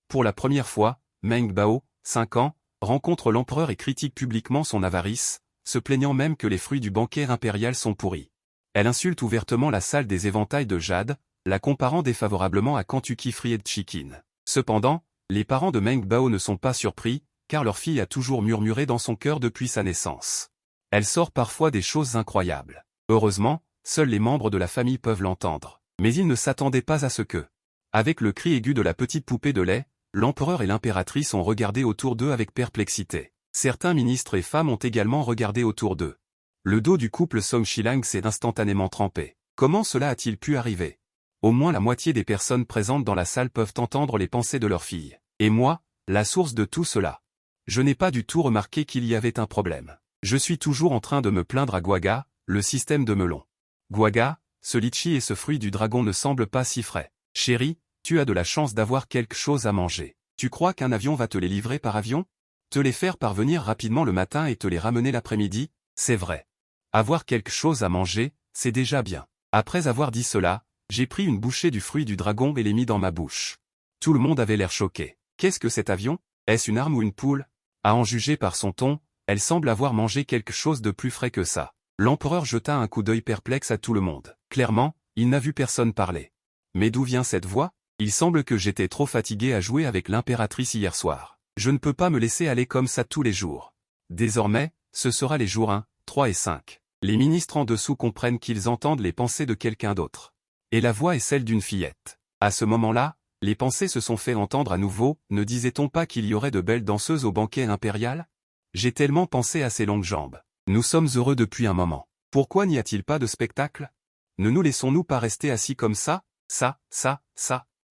Pour la première fois, Meng Bao, 5 ans, rencontre l'empereur et critique publiquement son avarice, se plaignant même que les fruits du banquet impérial sont pourris. Elle insulte ouvertement la salle des éventails de Jade, la comparant défavorablement à Kentucky Fried Chicken. Cependant, les parents de Meng Bao ne sont pas surpris, car leur fille a toujours murmuré dans son cœur depuis sa naissance. Elle sort parfois des choses incroyables. Heureusement, seuls les membres de la famille peuvent l'entendre. Mais ils ne s'attendaient pas à ce que. Avec le cri aigu de la petite poupée de lait, l'empereur et l'impératrice ont regardé autour d'eux avec perplexité. Certains ministres et femmes ont également regardé autour d'eux. Le dos du couple Song Shilang s'est instantanément trempé. Comment cela a-t-il pu arriver? Au moins la moitié des personnes présentes dans la salle peuvent entendre les pensées de leur fille. Et moi, la source de tout cela. Je n'ai pas du tout remarqué qu'il y avait un problème. Je suis toujours en train de me plaindre à Guaga, le système de melon. Guaga, ce litchi et ce fruit du dragon ne semblent pas si frais. Chérie, tu as de la chance d'avoir quelque chose à manger. Tu crois qu'un avion va te les livrer par avion? Te les faire parvenir rapidement le matin et te les ramener l'après-midi? C'est vrai. Avoir quelque chose à manger, c'est déjà bien. Après avoir dit cela, j'ai pris une bouchée du fruit du dragon et l'ai mis dans ma bouche. Tout le monde avait l'air choqué. Qu'est-ce que cet avion? Est-ce une arme ou une poule? À en juger par son ton, elle semble avoir mangé quelque chose de plus frais que ça. L'empereur jeta un coup d'œil perplexe à tout le monde. Clairement, il n'a vu personne parler. Mais d'où vient cette voix? Il semble que j'étais trop fatigué à jouer avec l'impératrice hier soir. Je ne peux pas me laisser aller comme ça tous les jours. Désormais, ce sera les jours 1, 3 et 5. Les ministres en dessous comprennent qu'ils entendent les pensées de quelqu'un d'autre. Et la voix est celle d'une fillette. À ce moment-là, les pensées se sont fait entendre à nouveau, ne disait-on pas qu'il y aurait de belles danseuses au banquet impérial? J'ai tellement pensé à ces longues jambes. Nous sommes heureux depuis un moment. Pourquoi n'y a-t-il pas de spectacle? Ne nous laissons-nous pas rester assis comme ça? Ça.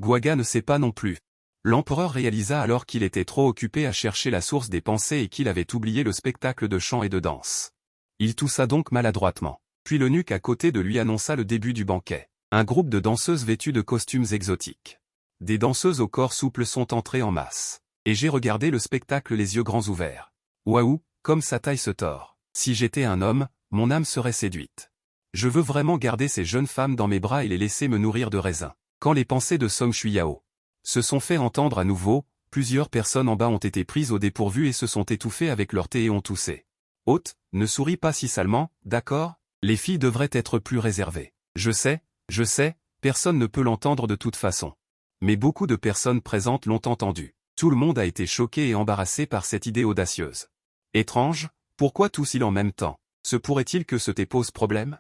Guaga ne sait pas non plus. L'empereur réalisa alors qu'il était trop occupé à chercher la source des pensées et qu'il avait oublié le spectacle de chant et de danse. Il toussa donc maladroitement. Puis l'eunuque à côté de lui annonça le début du banquet. Un groupe de danseuses vêtues de costumes exotiques. Des danseuses au corps souple sont entrées en masse. Et j'ai regardé le spectacle les yeux grands ouverts. Waouh, comme sa taille se tord. Si j'étais un homme, mon âme serait séduite. Je veux vraiment garder ces jeunes femmes dans mes bras et les laisser me nourrir de raisins. Quand les pensées de Song Shuyao se sont fait entendre à nouveau, plusieurs personnes en bas ont été prises au dépourvu et se sont étouffées avec leur thé et ont toussé. Hôte, ne souris pas si salement, d'accord? Les filles devraient être plus réservées. Je sais, personne ne peut l'entendre de toute façon. Mais beaucoup de personnes présentes l'ont entendu. Tout le monde a été choqué et embarrassé par cette idée audacieuse. Étrange, pourquoi tous-ils en même temps? Se pourrait-il que ce thé pose problème?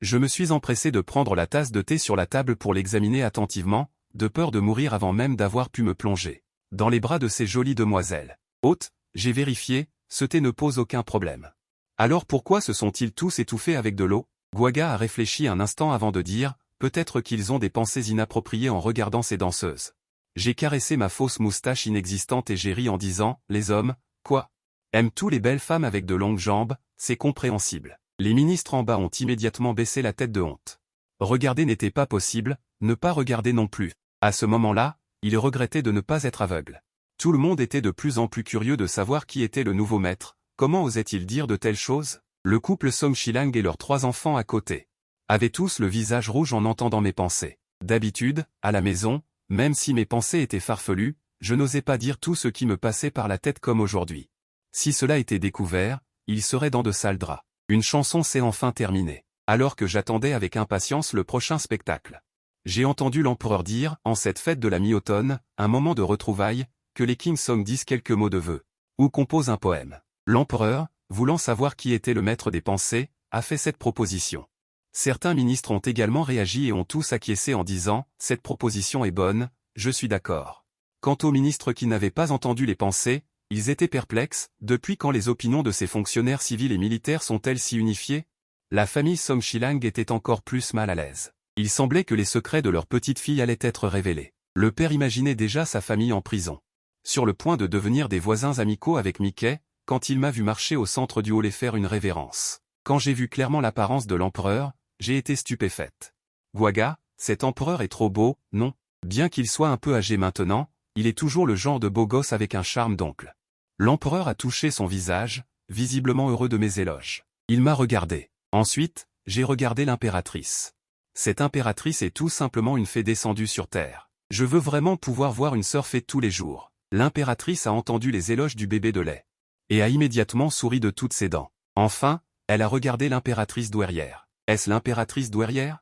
Je me suis empressé de prendre la tasse de thé sur la table pour l'examiner attentivement, de peur de mourir avant même d'avoir pu me plonger dans les bras de ces jolies demoiselles. Hôte, j'ai vérifié, ce thé ne pose aucun problème. Alors pourquoi se sont-ils tous étouffés avec de l'eau? Guaga a réfléchi un instant avant de dire, peut-être qu'ils ont des pensées inappropriées en regardant ces danseuses. J'ai caressé ma fausse moustache inexistante et j'ai ri en disant, les hommes, quoi? Aiment tous les belles femmes avec de longues jambes, c'est compréhensible. Les ministres en bas ont immédiatement baissé la tête de honte. Regarder n'était pas possible, ne pas regarder non plus. À ce moment-là, ils regrettaient de ne pas être aveugles. Tout le monde était de plus en plus curieux de savoir qui était le nouveau maître. Comment osait-il dire de telles choses? Le couple Song Shilang et leurs 3 enfants à côté avaient tous le visage rouge en entendant mes pensées. D'habitude, à la maison, même si mes pensées étaient farfelues, je n'osais pas dire tout ce qui me passait par la tête comme aujourd'hui. Si cela était découvert, il serait dans de sales draps. Une chanson s'est enfin terminée. Alors que j'attendais avec impatience le prochain spectacle. J'ai entendu l'empereur dire, en cette fête de la mi-automne, un moment de retrouvailles, que les King Song disent quelques mots de vœux. Ou composent un poème. L'empereur, voulant savoir qui était le maître des pensées, a fait cette proposition. Certains ministres ont également réagi et ont tous acquiescé en disant « Cette proposition est bonne, je suis d'accord ». Quant aux ministres qui n'avaient pas entendu les pensées, ils étaient perplexes, depuis quand les opinions de ces fonctionnaires civils et militaires sont-elles si unifiées? La famille Song Shilang était encore plus mal à l'aise. Il semblait que les secrets de leur petite fille allaient être révélés. Le père imaginait déjà sa famille en prison. Sur le point de devenir des voisins amicaux avec Mickey, quand il m'a vu marcher au centre du hall et faire une révérence. Quand j'ai vu clairement l'apparence de l'empereur, j'ai été stupéfaite. Guaga, cet empereur est trop beau, non? Bien qu'il soit un peu âgé maintenant, il est toujours le genre de beau gosse avec un charme d'oncle. L'empereur a touché son visage, visiblement heureux de mes éloges. Il m'a regardé. Ensuite, j'ai regardé l'impératrice. Cette impératrice est tout simplement une fée descendue sur terre. Je veux vraiment pouvoir voir une sœur fée tous les jours. L'impératrice a entendu les éloges du bébé de lait. Et a immédiatement souri de toutes ses dents. Enfin, elle a regardé l'impératrice douairière. Est-ce l'impératrice douairière?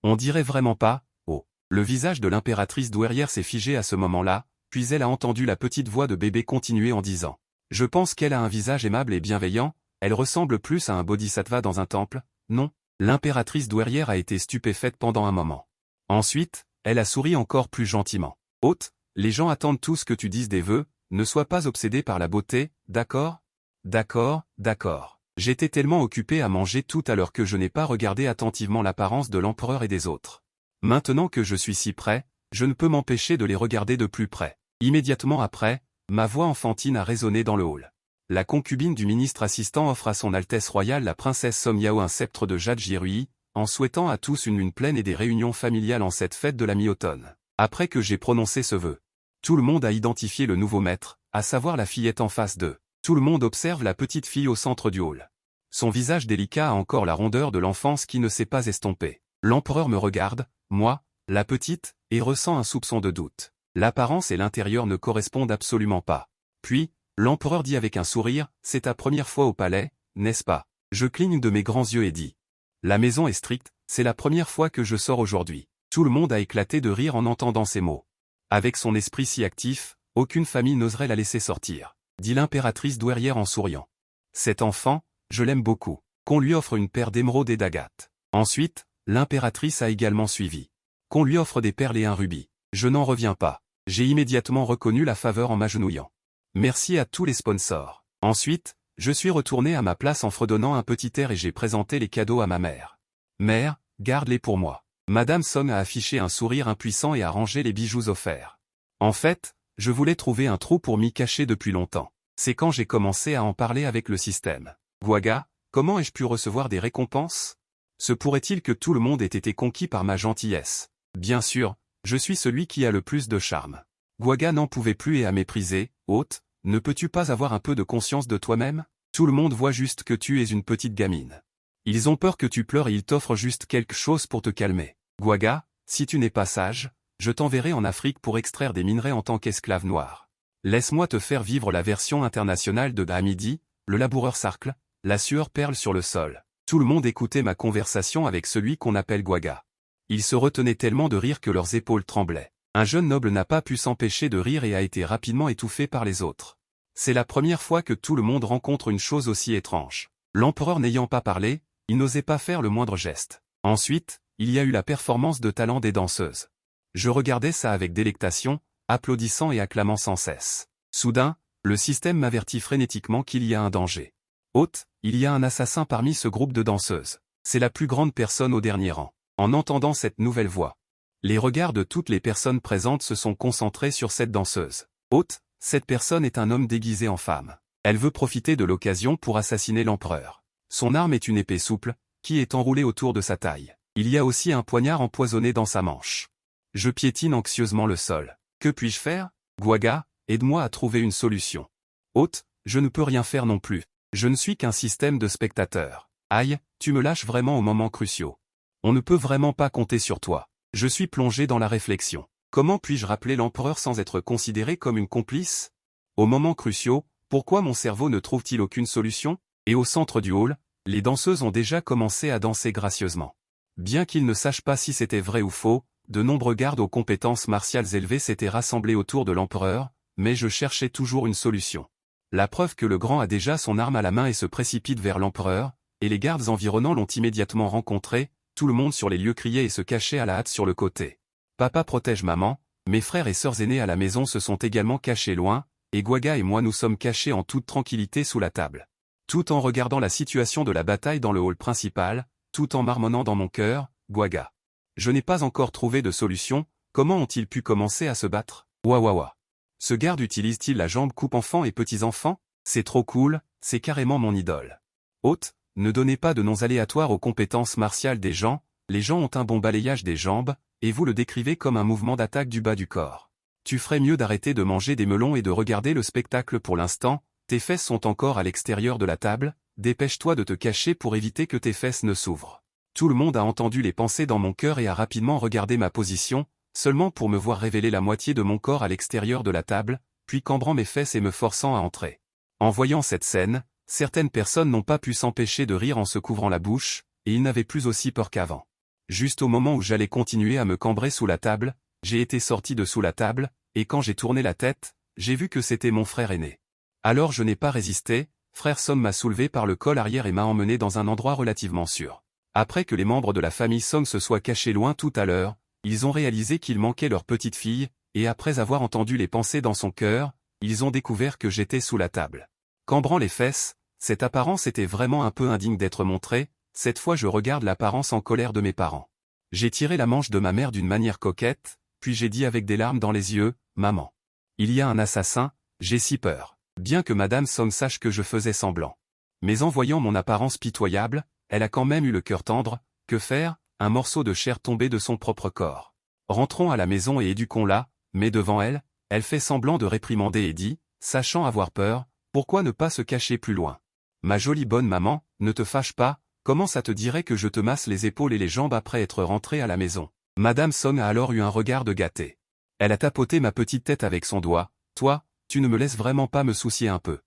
On dirait vraiment pas, oh. Le visage de l'impératrice douairière s'est figé à ce moment-là, puis elle a entendu la petite voix de bébé continuer en disant. Je pense qu'elle a un visage aimable et bienveillant, elle ressemble plus à un bodhisattva dans un temple, non? L'impératrice douairière a été stupéfaite pendant un moment. Ensuite, elle a souri encore plus gentiment. Hôte, les gens attendent tous que tu dises des vœux, ne sois pas obsédé par la beauté, d'accord? D'accord, d'accord. J'étais tellement occupé à manger tout à l'heure que je n'ai pas regardé attentivement l'apparence de l'empereur et des autres. Maintenant que je suis si près, je ne peux m'empêcher de les regarder de plus près. Immédiatement après, ma voix enfantine a résonné dans le hall. La concubine du ministre assistant offre à son Altesse royale la princesse Somyao un sceptre de jade Jirui, en souhaitant à tous une lune pleine et des réunions familiales en cette fête de la mi-automne. Après que j'ai prononcé ce vœu, tout le monde a identifié le nouveau maître, à savoir la fillette en face d'eux. Tout le monde observe la petite fille au centre du hall. Son visage délicat a encore la rondeur de l'enfance qui ne s'est pas estompée. L'empereur me regarde, moi, la petite, et ressent un soupçon de doute. L'apparence et l'intérieur ne correspondent absolument pas. Puis, l'empereur dit avec un sourire, c'est ta première fois au palais, n'est-ce pas? Je cligne de mes grands yeux et dis. La maison est stricte, c'est la première fois que je sors aujourd'hui. Tout le monde a éclaté de rire en entendant ces mots. Avec son esprit si actif, aucune famille n'oserait la laisser sortir, dit l'impératrice douairière en souriant. Cet enfant, je l'aime beaucoup. Qu'on lui offre une paire d'émeraudes et d'agates. Ensuite, l'impératrice a également suivi. Qu'on lui offre des perles et un rubis. Je n'en reviens pas. J'ai immédiatement reconnu la faveur en m'agenouillant. Merci à tous les sponsors. Ensuite, je suis retourné à ma place en fredonnant un petit air et j'ai présenté les cadeaux à ma mère. Mère, garde-les pour moi. Madame Song a affiché un sourire impuissant et a rangé les bijoux offerts. En fait, je voulais trouver un trou pour m'y cacher depuis longtemps. C'est quand j'ai commencé à en parler avec le système. Guaga, comment ai-je pu recevoir des récompenses? Se pourrait-il que tout le monde ait été conquis par ma gentillesse? Bien sûr, je suis celui qui a le plus de charme. Guaga n'en pouvait plus et a méprisé. Hôte, ne peux-tu pas avoir un peu de conscience de toi-même? Tout le monde voit juste que tu es une petite gamine. Ils ont peur que tu pleures et ils t'offrent juste quelque chose pour te calmer. Guaga, si tu n'es pas sage, je t'enverrai en Afrique pour extraire des minerais en tant qu'esclave noir. Laisse-moi te faire vivre la version internationale de Hamidi, le laboureur sarcle, la sueur perle sur le sol. Tout le monde écoutait ma conversation avec celui qu'on appelle Guaga. Ils se retenaient tellement de rire que leurs épaules tremblaient. Un jeune noble n'a pas pu s'empêcher de rire et a été rapidement étouffé par les autres. C'est la première fois que tout le monde rencontre une chose aussi étrange. L'empereur n'ayant pas parlé, il n'osait pas faire le moindre geste. Ensuite, il y a eu la performance de talent des danseuses. Je regardais ça avec délectation, applaudissant et acclamant sans cesse. Soudain, le système m'avertit frénétiquement qu'il y a un danger. Hôte, il y a un assassin parmi ce groupe de danseuses. C'est la plus grande personne au dernier rang. En entendant cette nouvelle voix, les regards de toutes les personnes présentes se sont concentrés sur cette danseuse. Hôte, cette personne est un homme déguisé en femme. Elle veut profiter de l'occasion pour assassiner l'empereur. Son arme est une épée souple, qui est enroulée autour de sa taille. Il y a aussi un poignard empoisonné dans sa manche. Je piétine anxieusement le sol. Que puis-je faire? Guaga, aide-moi à trouver une solution. Hôte, je ne peux rien faire non plus. Je ne suis qu'un système de spectateurs. Aïe, tu me lâches vraiment aux moments cruciaux. On ne peut vraiment pas compter sur toi. Je suis plongé dans la réflexion. Comment puis-je rappeler l'empereur sans être considéré comme une complice? Aux moments cruciaux, pourquoi mon cerveau ne trouve-t-il aucune solution? Et au centre du hall, les danseuses ont déjà commencé à danser gracieusement. Bien qu'ils ne sachent pas si c'était vrai ou faux, de nombreux gardes aux compétences martiales élevées s'étaient rassemblés autour de l'empereur, mais je cherchais toujours une solution. La preuve que le grand a déjà son arme à la main et se précipite vers l'empereur, et les gardes environnants l'ont immédiatement rencontré, tout le monde sur les lieux criait et se cachait à la hâte sur le côté. Papa protège maman, mes frères et sœurs aînés à la maison se sont également cachés loin, et Guaga et moi nous sommes cachés en toute tranquillité sous la table. Tout en regardant la situation de la bataille dans le hall principal, tout en marmonnant dans mon cœur, Guaga. Je n'ai pas encore trouvé de solution, comment ont-ils pu commencer à se battre? Ouah. Ce garde utilise-t-il la jambe coupe-enfants et petits-enfants? C'est trop cool, c'est carrément mon idole. Hôte, ne donnez pas de noms aléatoires aux compétences martiales des gens, les gens ont un bon balayage des jambes, et vous le décrivez comme un mouvement d'attaque du bas du corps. Tu ferais mieux d'arrêter de manger des melons et de regarder le spectacle pour l'instant, tes fesses sont encore à l'extérieur de la table, dépêche-toi de te cacher pour éviter que tes fesses ne s'ouvrent. Tout le monde a entendu les pensées dans mon cœur et a rapidement regardé ma position, seulement pour me voir révéler la moitié de mon corps à l'extérieur de la table, puis cambrant mes fesses et me forçant à entrer. En voyant cette scène, certaines personnes n'ont pas pu s'empêcher de rire en se couvrant la bouche, et ils n'avaient plus aussi peur qu'avant. Juste au moment où j'allais continuer à me cambrer sous la table, j'ai été sorti de sous la table, et quand j'ai tourné la tête, j'ai vu que c'était mon frère aîné. Alors je n'ai pas résisté, frère Song m'a soulevé par le col arrière et m'a emmené dans un endroit relativement sûr. Après que les membres de la famille Song se soient cachés loin tout à l'heure, ils ont réalisé qu'il manquait leur petite fille, et après avoir entendu les pensées dans son cœur, ils ont découvert que j'étais sous la table. Cambrant les fesses, cette apparence était vraiment un peu indigne d'être montrée, cette fois je regarde l'apparence en colère de mes parents. J'ai tiré la manche de ma mère d'une manière coquette, puis j'ai dit avec des larmes dans les yeux, « Maman. Il y a un assassin, j'ai si peur. » Bien que Madame Song sache que je faisais semblant. Mais en voyant mon apparence pitoyable, elle a quand même eu le cœur tendre, que faire, un morceau de chair tombé de son propre corps. Rentrons à la maison et éduquons-la, mais devant elle, elle fait semblant de réprimander et dit, sachant avoir peur, pourquoi ne pas se cacher plus loin? Ma jolie bonne maman, ne te fâche pas, comment ça te dirait que je te masse les épaules et les jambes après être rentrée à la maison? Madame Song a alors eu un regard de gâté. Elle a tapoté ma petite tête avec son doigt, toi, tu ne me laisses vraiment pas me soucier un peu.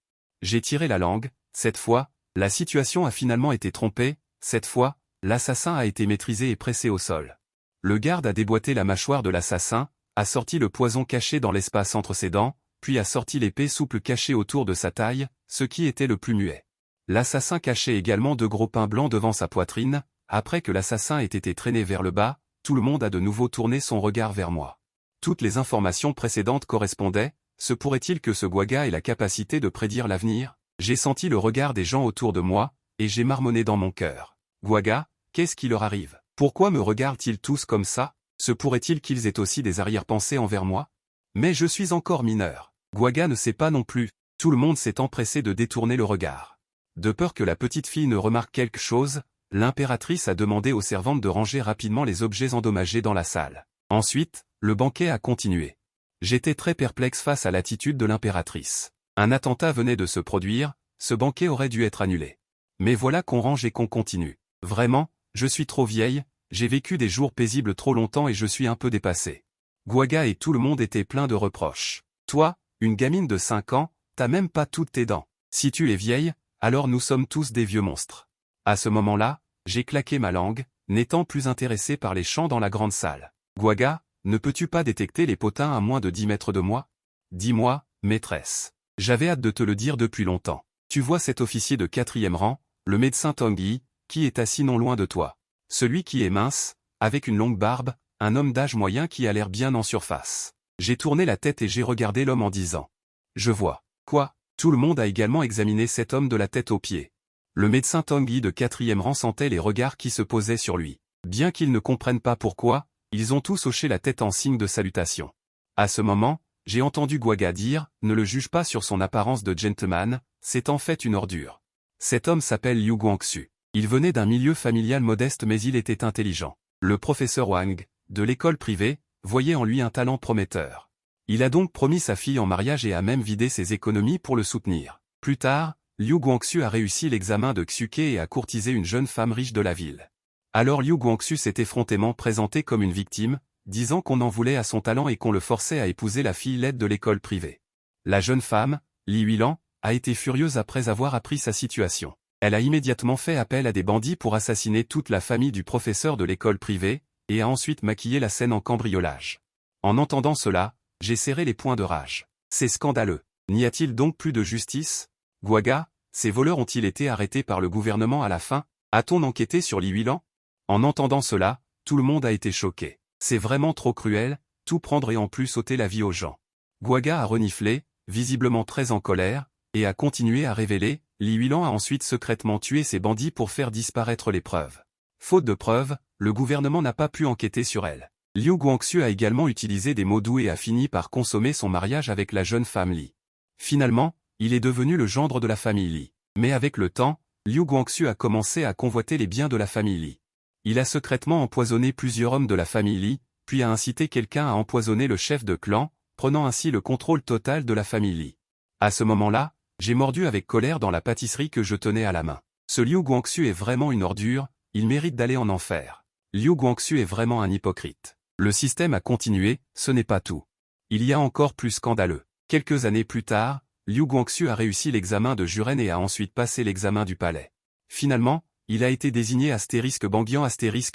J'ai tiré la langue, cette fois, la situation a finalement été trompée, cette fois, l'assassin a été maîtrisé et pressé au sol. Le garde a déboîté la mâchoire de l'assassin, a sorti le poison caché dans l'espace entre ses dents, puis a sorti l'épée souple cachée autour de sa taille, ce qui était le plus muet. L'assassin cachait également deux gros pains blancs devant sa poitrine, après que l'assassin ait été traîné vers le bas, tout le monde a de nouveau tourné son regard vers moi. Toutes les informations précédentes correspondaient, se pourrait-il que ce Gwaga ait la capacité de prédire l'avenir? J'ai senti le regard des gens autour de moi, et j'ai marmonné dans mon cœur. Gwaga, qu'est-ce qui leur arrive? Pourquoi me regardent-ils tous comme ça? Se pourrait-il qu'ils aient aussi des arrière-pensées envers moi? Mais je suis encore mineur. Gwaga ne sait pas non plus. Tout le monde s'est empressé de détourner le regard. De peur que la petite fille ne remarque quelque chose, l'impératrice a demandé aux servantes de ranger rapidement les objets endommagés dans la salle. Ensuite, le banquet a continué. J'étais très perplexe face à l'attitude de l'impératrice. Un attentat venait de se produire, ce banquet aurait dû être annulé. Mais voilà qu'on range et qu'on continue. Vraiment, je suis trop vieille, j'ai vécu des jours paisibles trop longtemps et je suis un peu dépassée. Gwaga et tout le monde étaient pleins de reproches. Toi, une gamine de 5 ans, t'as même pas toutes tes dents. Si tu es vieille, alors nous sommes tous des vieux monstres. À ce moment-là, j'ai claqué ma langue, n'étant plus intéressé par les chants dans la grande salle. Gwaga, ne peux-tu pas détecter les potins à moins de 10 mètres de moi? Dis-moi, maîtresse. J'avais hâte de te le dire depuis longtemps. Tu vois cet officier de 4e rang, le médecin Tongyi, qui est assis non loin de toi. Celui qui est mince, avec une longue barbe, un homme d'âge moyen qui a l'air bien en surface. J'ai tourné la tête et j'ai regardé l'homme en disant. Je vois. Quoi? Tout le monde a également examiné cet homme de la tête aux pieds. Le médecin Tongyi de 4e rang sentait les regards qui se posaient sur lui. Bien qu'ils ne comprennent pas pourquoi, ils ont tous hoché la tête en signe de salutation. À ce moment, j'ai entendu Gwaga dire, ne le juge pas sur son apparence de gentleman, c'est en fait une ordure. Cet homme s'appelle Liu Guangxu. Il venait d'un milieu familial modeste mais il était intelligent. Le professeur Wang, de l'école privée, voyait en lui un talent prometteur. Il a donc promis sa fille en mariage et a même vidé ses économies pour le soutenir. Plus tard, Liu Guangxu a réussi l'examen de Xuke et a courtisé une jeune femme riche de la ville. Alors Liu Guangxu s'est effrontément présenté comme une victime, disant qu'on en voulait à son talent et qu'on le forçait à épouser la fille laide de l'école privée. La jeune femme, Li Huilan, a été furieuse après avoir appris sa situation. Elle a immédiatement fait appel à des bandits pour assassiner toute la famille du professeur de l'école privée, et a ensuite maquillé la scène en cambriolage. En entendant cela, j'ai serré les poings de rage. C'est scandaleux. N'y a-t-il donc plus de justice? Gwaga, ces voleurs ont-ils été arrêtés par le gouvernement à la fin? A-t-on enquêté sur Li Huilan? En entendant cela, tout le monde a été choqué. C'est vraiment trop cruel, tout prendre et en plus ôter la vie aux gens. Gwaga a reniflé, visiblement très en colère, et a continué à révéler, Li Huilan a ensuite secrètement tué ces bandits pour faire disparaître les preuves. Faute de preuves, le gouvernement n'a pas pu enquêter sur elle. Liu Guangxu a également utilisé des mots doux et a fini par consommer son mariage avec la jeune femme Li. Finalement, il est devenu le gendre de la famille Li. Mais avec le temps, Liu Guangxu a commencé à convoiter les biens de la famille Li. Il a secrètement empoisonné plusieurs hommes de la famille Li, puis a incité quelqu'un à empoisonner le chef de clan, prenant ainsi le contrôle total de la famille Li. À ce moment-là, j'ai mordu avec colère dans la pâtisserie que je tenais à la main. Ce Liu Guangxu est vraiment une ordure, il mérite d'aller en enfer. Liu Guangxu est vraiment un hypocrite. Le système a continué, ce n'est pas tout. Il y a encore plus scandaleux. Quelques années plus tard, Liu Guangxu a réussi l'examen de Juren et a ensuite passé l'examen du palais. Finalement, il a été désigné *Bangyan*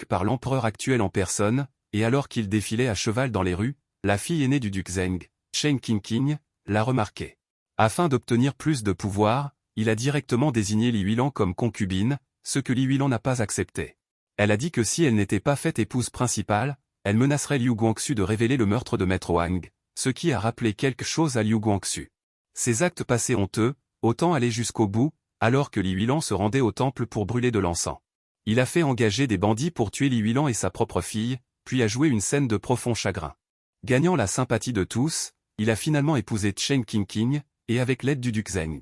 par l'empereur actuel en personne, et alors qu'il défilait à cheval dans les rues, la fille aînée du duc Zheng, Chen Qingqing, l'a remarqué. Afin d'obtenir plus de pouvoir, il a directement désigné Li Huilan comme concubine, ce que Li Huilan n'a pas accepté. Elle a dit que si elle n'était pas faite épouse principale, elle menacerait Liu Guangxu de révéler le meurtre de Maître Wang, ce qui a rappelé quelque chose à Liu Guangxu. Ces actes passés honteux, autant aller jusqu'au bout, alors que Li Huilan se rendait au temple pour brûler de l'encens. Il a fait engager des bandits pour tuer Li Huilan et sa propre fille, puis a joué une scène de profond chagrin. Gagnant la sympathie de tous, il a finalement épousé Chen Qingqing, et avec l'aide du duc Zheng.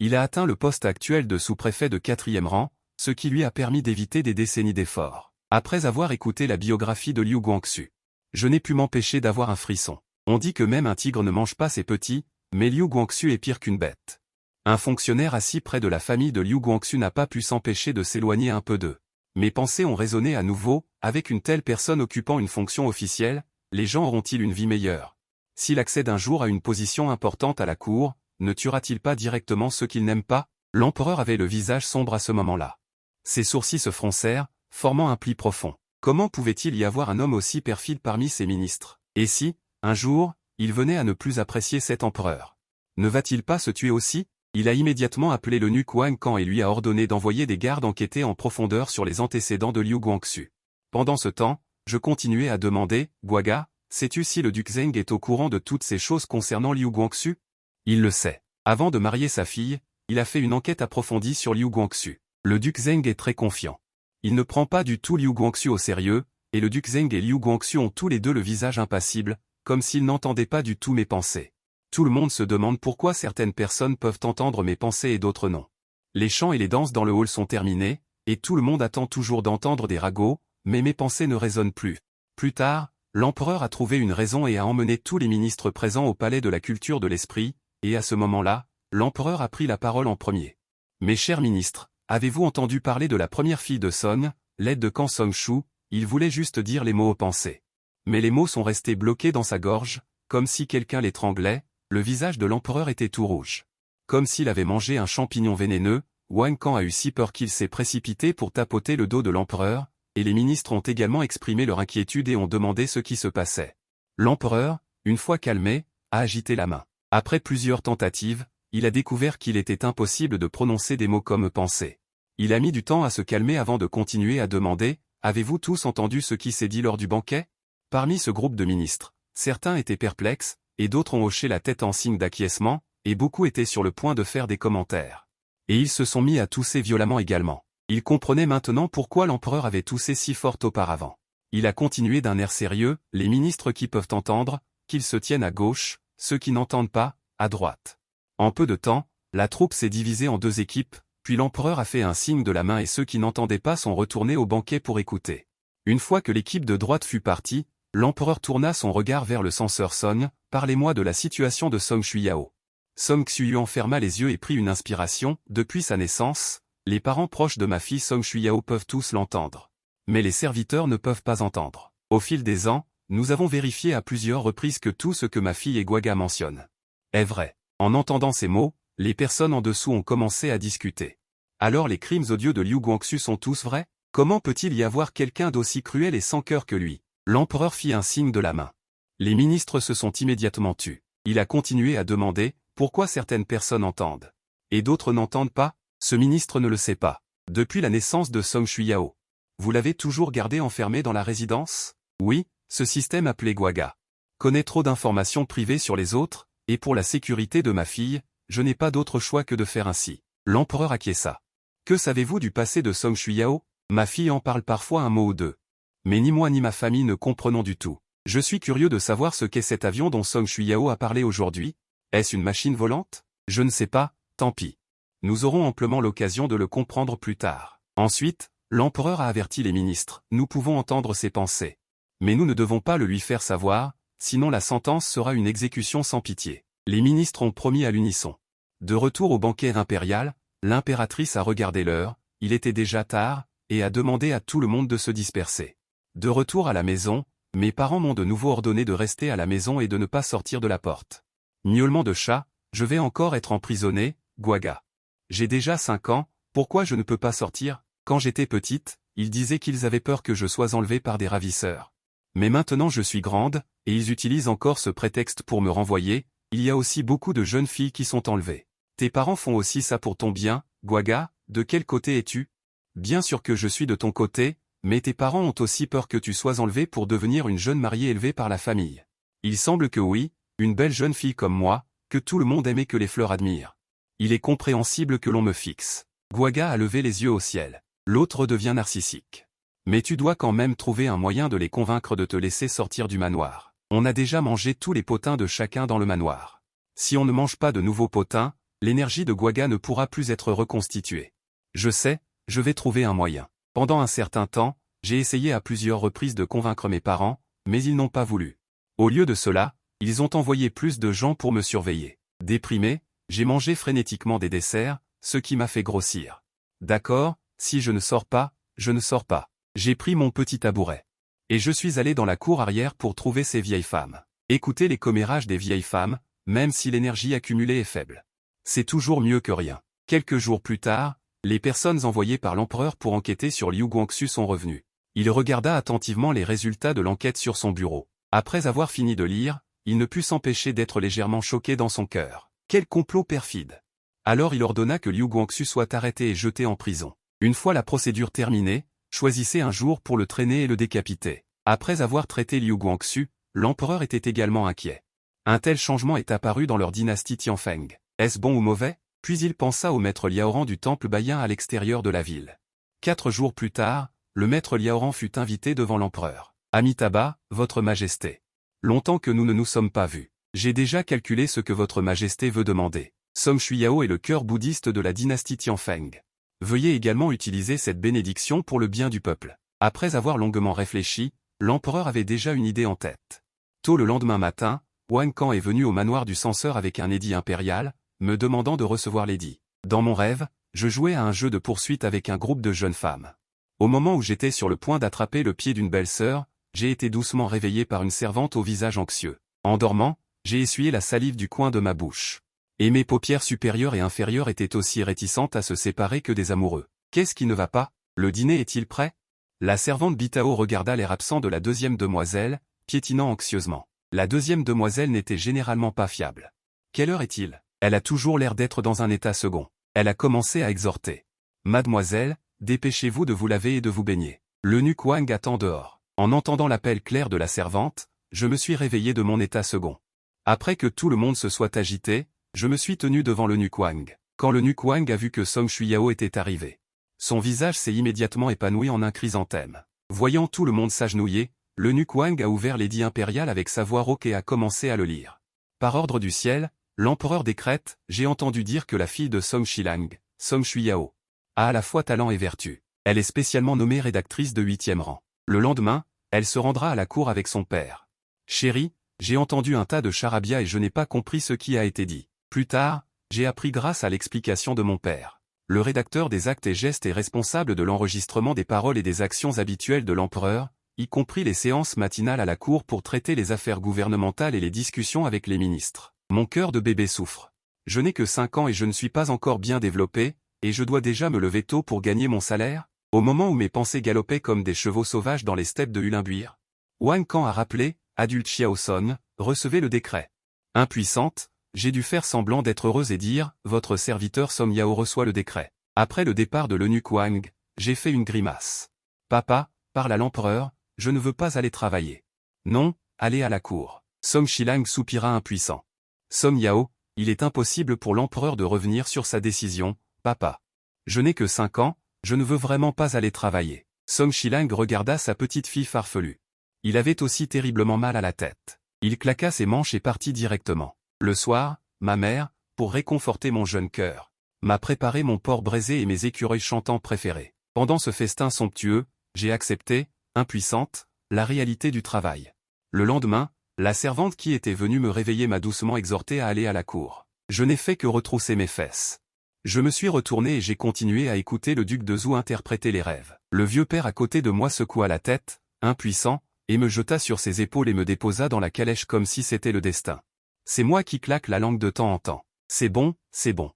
Il a atteint le poste actuel de sous-préfet de 4e rang, ce qui lui a permis d'éviter des décennies d'efforts. Après avoir écouté la biographie de Liu Guangxu, je n'ai pu m'empêcher d'avoir un frisson. On dit que même un tigre ne mange pas ses petits, mais Liu Guangxu est pire qu'une bête. Un fonctionnaire assis près de la famille de Liu Guangxu n'a pas pu s'empêcher de s'éloigner un peu d'eux. Mes pensées ont résonné à nouveau, avec une telle personne occupant une fonction officielle, les gens auront-ils une vie meilleure? S'il accède un jour à une position importante à la cour, ne tuera-t-il pas directement ceux qu'il n'aime pas? L'empereur avait le visage sombre à ce moment-là. Ses sourcils se froncèrent, formant un pli profond. Comment pouvait-il y avoir un homme aussi perfide parmi ses ministres? Et si, un jour, il venait à ne plus apprécier cet empereur? Ne va-t-il pas se tuer aussi? Il a immédiatement appelé l'eunuque Wang Kang et lui a ordonné d'envoyer des gardes enquêter en profondeur sur les antécédents de Liu Guangxu. Pendant ce temps, je continuais à demander, Guaga, sais-tu si le duc Zheng est au courant de toutes ces choses concernant Liu Guangxu? Il le sait. Avant de marier sa fille, il a fait une enquête approfondie sur Liu Guangxu. Le duc Zheng est très confiant. Il ne prend pas du tout Liu Guangxu au sérieux, et le duc Zheng et Liu Guangxu ont tous les deux le visage impassible, comme s'ils n'entendaient pas du tout mes pensées. Tout le monde se demande pourquoi certaines personnes peuvent entendre mes pensées et d'autres non. Les chants et les danses dans le hall sont terminés, et tout le monde attend toujours d'entendre des ragots, mais mes pensées ne résonnent plus. Plus tard, l'empereur a trouvé une raison et a emmené tous les ministres présents au palais de la culture de l'esprit, et à ce moment-là, l'empereur a pris la parole en premier. Mes chers ministres, avez-vous entendu parler de la première fille de Song, l'aide de Kang Songshu? Il voulait juste dire les mots aux pensées. Mais les mots sont restés bloqués dans sa gorge, comme si quelqu'un l'étranglait. Le visage de l'empereur était tout rouge. Comme s'il avait mangé un champignon vénéneux, Wang Kang a eu si peur qu'il s'est précipité pour tapoter le dos de l'empereur, et les ministres ont également exprimé leur inquiétude et ont demandé ce qui se passait. L'empereur, une fois calmé, a agité la main. Après plusieurs tentatives, il a découvert qu'il était impossible de prononcer des mots comme pensée. Il a mis du temps à se calmer avant de continuer à demander, « Avez-vous tous entendu ce qui s'est dit lors du banquet ?» Parmi ce groupe de ministres, certains étaient perplexes, et d'autres ont hoché la tête en signe d'acquiescement, et beaucoup étaient sur le point de faire des commentaires. Et ils se sont mis à tousser violemment également. Ils comprenaient maintenant pourquoi l'empereur avait toussé si fort auparavant. Il a continué d'un air sérieux, les ministres qui peuvent entendre, qu'ils se tiennent à gauche, ceux qui n'entendent pas, à droite. En peu de temps, la troupe s'est divisée en deux équipes, puis l'empereur a fait un signe de la main et ceux qui n'entendaient pas sont retournés au banquet pour écouter. Une fois que l'équipe de droite fut partie, l'empereur tourna son regard vers le censeur Song. « Parlez-moi de la situation de Song Shuyao. » Song Shuyao ferma les yeux et prit une inspiration. « Depuis sa naissance, les parents proches de ma fille Song Shuyao peuvent tous l'entendre. Mais les serviteurs ne peuvent pas entendre. Au fil des ans, nous avons vérifié à plusieurs reprises que tout ce que ma fille et Guaga mentionnent est vrai. » En entendant ces mots, les personnes en dessous ont commencé à discuter. Alors les crimes odieux de Liu Guangxu sont tous vrais? Comment peut-il y avoir quelqu'un d'aussi cruel et sans cœur que lui? L'empereur fit un signe de la main. Les ministres se sont immédiatement tus. Il a continué à demander, pourquoi certaines personnes entendent et d'autres n'entendent pas? Ce ministre ne le sait pas. Depuis la naissance de Song Shuyao, vous l'avez toujours gardé enfermé dans la résidence? Oui, ce système appelé Guaga connaît trop d'informations privées sur les autres, et pour la sécurité de ma fille, je n'ai pas d'autre choix que de faire ainsi. L'empereur acquiesça. Que savez-vous du passé de Song Shuyao? Ma fille en parle parfois un mot ou deux. Mais ni moi ni ma famille ne comprenons du tout. Je suis curieux de savoir ce qu'est cet avion dont Song Shuyao a parlé aujourd'hui. Est-ce une machine volante? Je ne sais pas, tant pis. Nous aurons amplement l'occasion de le comprendre plus tard. Ensuite, l'empereur a averti les ministres. Nous pouvons entendre ses pensées. Mais nous ne devons pas le lui faire savoir, sinon la sentence sera une exécution sans pitié. Les ministres ont promis à l'unisson. De retour au banquet impérial, l'impératrice a regardé l'heure, il était déjà tard, et a demandé à tout le monde de se disperser. De retour à la maison, Mes parents m'ont de nouveau ordonné de rester à la maison et de ne pas sortir de la porte. Miaulement de chat, je vais encore être emprisonné, Gwaga. J'ai déjà 5 ans, pourquoi je ne peux pas sortir? Quand j'étais petite, ils disaient qu'ils avaient peur que je sois enlevée par des ravisseurs. Mais maintenant je suis grande, et ils utilisent encore ce prétexte pour me renvoyer, il y a aussi beaucoup de jeunes filles qui sont enlevées. Tes parents font aussi ça pour ton bien, Gwaga, de quel côté es-tu? Bien sûr que je suis de ton côté, mais tes parents ont aussi peur que tu sois enlevée pour devenir une jeune mariée élevée par la famille. Il semble que oui, une belle jeune fille comme moi, que tout le monde aime et que les fleurs admirent. Il est compréhensible que l'on me fixe. Gwaga a levé les yeux au ciel. L'autre devient narcissique. Mais tu dois quand même trouver un moyen de les convaincre de te laisser sortir du manoir. On a déjà mangé tous les potins de chacun dans le manoir. Si on ne mange pas de nouveaux potins, l'énergie de Gwaga ne pourra plus être reconstituée. Je sais, je vais trouver un moyen. Pendant un certain temps, j'ai essayé à plusieurs reprises de convaincre mes parents, mais ils n'ont pas voulu. Au lieu de cela, ils ont envoyé plus de gens pour me surveiller. Déprimé, j'ai mangé frénétiquement des desserts, ce qui m'a fait grossir. D'accord, si je ne sors pas, je ne sors pas. J'ai pris mon petit tabouret. Et je suis allé dans la cour arrière pour trouver ces vieilles femmes. Écoutez les commérages des vieilles femmes, même si l'énergie accumulée est faible. C'est toujours mieux que rien. Quelques jours plus tard, les personnes envoyées par l'empereur pour enquêter sur Liu Guangxu sont revenues. Il regarda attentivement les résultats de l'enquête sur son bureau. Après avoir fini de lire, il ne put s'empêcher d'être légèrement choqué dans son cœur. Quel complot perfide! Alors il ordonna que Liu Guangxu soit arrêté et jeté en prison. Une fois la procédure terminée, choisissez un jour pour le traîner et le décapiter. Après avoir traité Liu Guangxu, l'empereur était également inquiet. Un tel changement est apparu dans leur dynastie Tianfeng. Est-ce bon ou mauvais? Puis il pensa au maître Liaoran du temple Baiyin à l'extérieur de la ville. 4 jours plus tard, le maître Liaoran fut invité devant l'empereur. Amitabha, votre majesté. Longtemps que nous ne nous sommes pas vus. J'ai déjà calculé ce que votre majesté veut demander. Song Shuiyao est le cœur bouddhiste de la dynastie Tianfeng. Veuillez également utiliser cette bénédiction pour le bien du peuple. Après avoir longuement réfléchi, l'empereur avait déjà une idée en tête. Tôt le lendemain matin, Wang Kang est venu au manoir du censeur avec un édit impérial, me demandant de recevoir l'édit. Dans mon rêve, je jouais à un jeu de poursuite avec un groupe de jeunes femmes. Au moment où j'étais sur le point d'attraper le pied d'une belle-sœur, j'ai été doucement réveillé par une servante au visage anxieux. En dormant, j'ai essuyé la salive du coin de ma bouche. Et mes paupières supérieures et inférieures étaient aussi réticentes à se séparer que des amoureux. Qu'est-ce qui ne va pas? Le dîner est-il prêt? La servante Bitao regarda l'air absent de la deuxième demoiselle, piétinant anxieusement. La deuxième demoiselle n'était généralement pas fiable. Quelle heure est-il? Elle a toujours l'air d'être dans un état second. Elle a commencé à exhorter. Mademoiselle, dépêchez-vous de vous laver et de vous baigner. L'eunuque Wang attend dehors. En entendant l'appel clair de la servante, je me suis réveillé de mon état second. Après que tout le monde se soit agité, je me suis tenu devant l'eunuque Wang. Quand l'eunuque Wang a vu que Song Shuiyao était arrivé, son visage s'est immédiatement épanoui en un chrysanthème. Voyant tout le monde s'agenouiller, l'eunuque Wang a ouvert l'édit impérial avec sa voix rauque et a commencé à le lire. Par ordre du ciel, l'empereur décrète, j'ai entendu dire que la fille de Song Shilang, Song Shuiyao, a à la fois talent et vertu. Elle est spécialement nommée rédactrice de 8e rang. Le lendemain, elle se rendra à la cour avec son père. Chérie, j'ai entendu un tas de charabia et je n'ai pas compris ce qui a été dit. Plus tard, j'ai appris grâce à l'explication de mon père. Le rédacteur des actes et gestes est responsable de l'enregistrement des paroles et des actions habituelles de l'empereur, y compris les séances matinales à la cour pour traiter les affaires gouvernementales et les discussions avec les ministres. Mon cœur de bébé souffre. Je n'ai que 5 ans et je ne suis pas encore bien développé, et je dois déjà me lever tôt pour gagner mon salaire, au moment où mes pensées galopaient comme des chevaux sauvages dans les steppes de Ulimbuir. Wang Kang a rappelé, adulte Xiaoson, recevez le décret. Impuissante, j'ai dû faire semblant d'être heureuse et dire, votre serviteur Song Yao reçoit le décret. Après le départ de l'eunuque Wang, j'ai fait une grimace. Papa, parle à l'empereur, je ne veux pas aller travailler. Non, allez à la cour. Song Shilang soupira impuissant. Song Yao, il est impossible pour l'empereur de revenir sur sa décision, papa. Je n'ai que 5 ans, je ne veux vraiment pas aller travailler. Song Shilang regarda sa petite fille farfelue. Il avait aussi terriblement mal à la tête. Il claqua ses manches et partit directement. Le soir, ma mère, pour réconforter mon jeune cœur, m'a préparé mon porc braisé et mes écureuils chantants préférés. Pendant ce festin somptueux, j'ai accepté, impuissante, la réalité du travail. Le lendemain, la servante qui était venue me réveiller m'a doucement exhorté à aller à la cour. Je n'ai fait que retrousser mes fesses. Je me suis retourné et j'ai continué à écouter le duc de Zhou interpréter les rêves. Le vieux père à côté de moi secoua la tête, impuissant, et me jeta sur ses épaules et me déposa dans la calèche comme si c'était le destin. C'est moi qui claque la langue de temps en temps. C'est bon, c'est bon.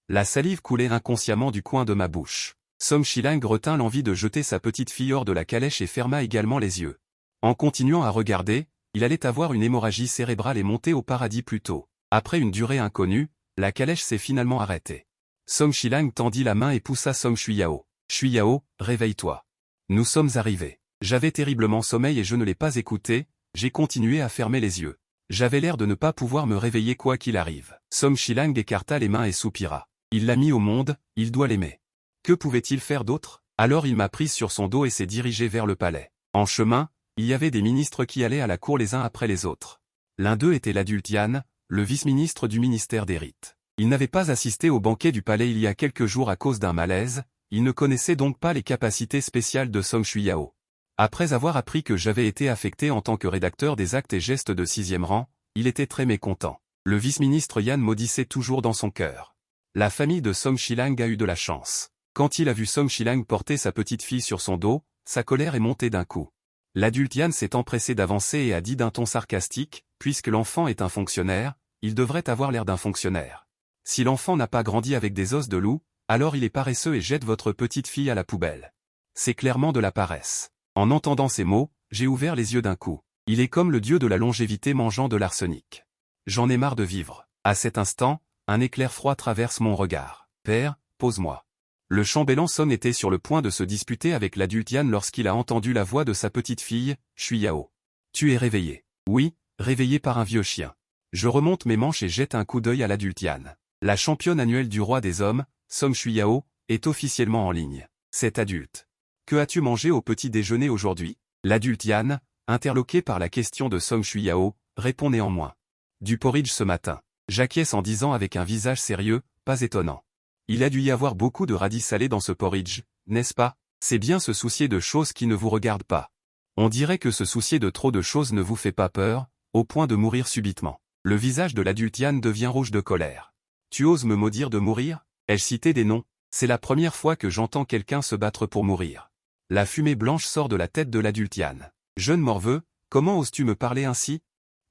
La salive coulait inconsciemment du coin de ma bouche. Song Shilang retint l'envie de jeter sa petite fille hors de la calèche et ferma également les yeux. En continuant à regarder, il allait avoir une hémorragie cérébrale et monter au paradis plus tôt. Après une durée inconnue, la calèche s'est finalement arrêtée. Song Shilang tendit la main et poussa Song Shuyao. Shuyao, réveille-toi. Nous sommes arrivés. J'avais terriblement sommeil et je ne l'ai pas écouté, j'ai continué à fermer les yeux. J'avais l'air de ne pas pouvoir me réveiller quoi qu'il arrive. Song Shilang écarta les mains et soupira. Il l'a mis au monde, il doit l'aimer. Que pouvait-il faire d'autre? Alors il m'a prise sur son dos et s'est dirigé vers le palais. En chemin, il y avait des ministres qui allaient à la cour les uns après les autres. L'un d'eux était l'adulte Yan, le vice-ministre du ministère des rites. Il n'avait pas assisté au banquet du palais il y a quelques jours à cause d'un malaise, il ne connaissait donc pas les capacités spéciales de Song Shuyao. Après avoir appris que j'avais été affecté en tant que rédacteur des actes et gestes de 6e rang, il était très mécontent. Le vice-ministre Yan maudissait toujours dans son cœur. La famille de Song Shilang a eu de la chance. Quand il a vu Song Shilang porter sa petite fille sur son dos, sa colère est montée d'un coup. L'adulte Yan s'est empressé d'avancer et a dit d'un ton sarcastique, puisque l'enfant est un fonctionnaire, il devrait avoir l'air d'un fonctionnaire. Si l'enfant n'a pas grandi avec des os de loup, alors il est paresseux et jette votre petite fille à la poubelle. C'est clairement de la paresse. En entendant ces mots, j'ai ouvert les yeux d'un coup. Il est comme le dieu de la longévité mangeant de l'arsenic. J'en ai marre de vivre. À cet instant, un éclair froid traverse mon regard. Père, pose-moi. Le chambellan Song était sur le point de se disputer avec l'adulte Yan lorsqu'il a entendu la voix de sa petite fille, Shuyao. Tu es réveillé. Oui, réveillé par un vieux chien. Je remonte mes manches et jette un coup d'œil à l'adulte Yan. La championne annuelle du roi des hommes, Song Shuyao, est officiellement en ligne. C'est adulte. Que as-tu mangé au petit déjeuner aujourd'hui? L'adulte Yan, interloqué par la question de Song Shuyao, répond néanmoins. Du porridge ce matin. J'acquiesce en disant avec un visage sérieux, pas étonnant. Il a dû y avoir beaucoup de radis salés dans ce porridge, n'est-ce pas? C'est bien se soucier de choses qui ne vous regardent pas. On dirait que se soucier de trop de choses ne vous fait pas peur, au point de mourir subitement. Le visage de l'adulte Yan devient rouge de colère. Tu oses me maudire de mourir? Ai-je cité des noms? C'est la première fois que j'entends quelqu'un se battre pour mourir. La fumée blanche sort de la tête de l'adulte Yan. Jeune morveux, comment oses-tu me parler ainsi?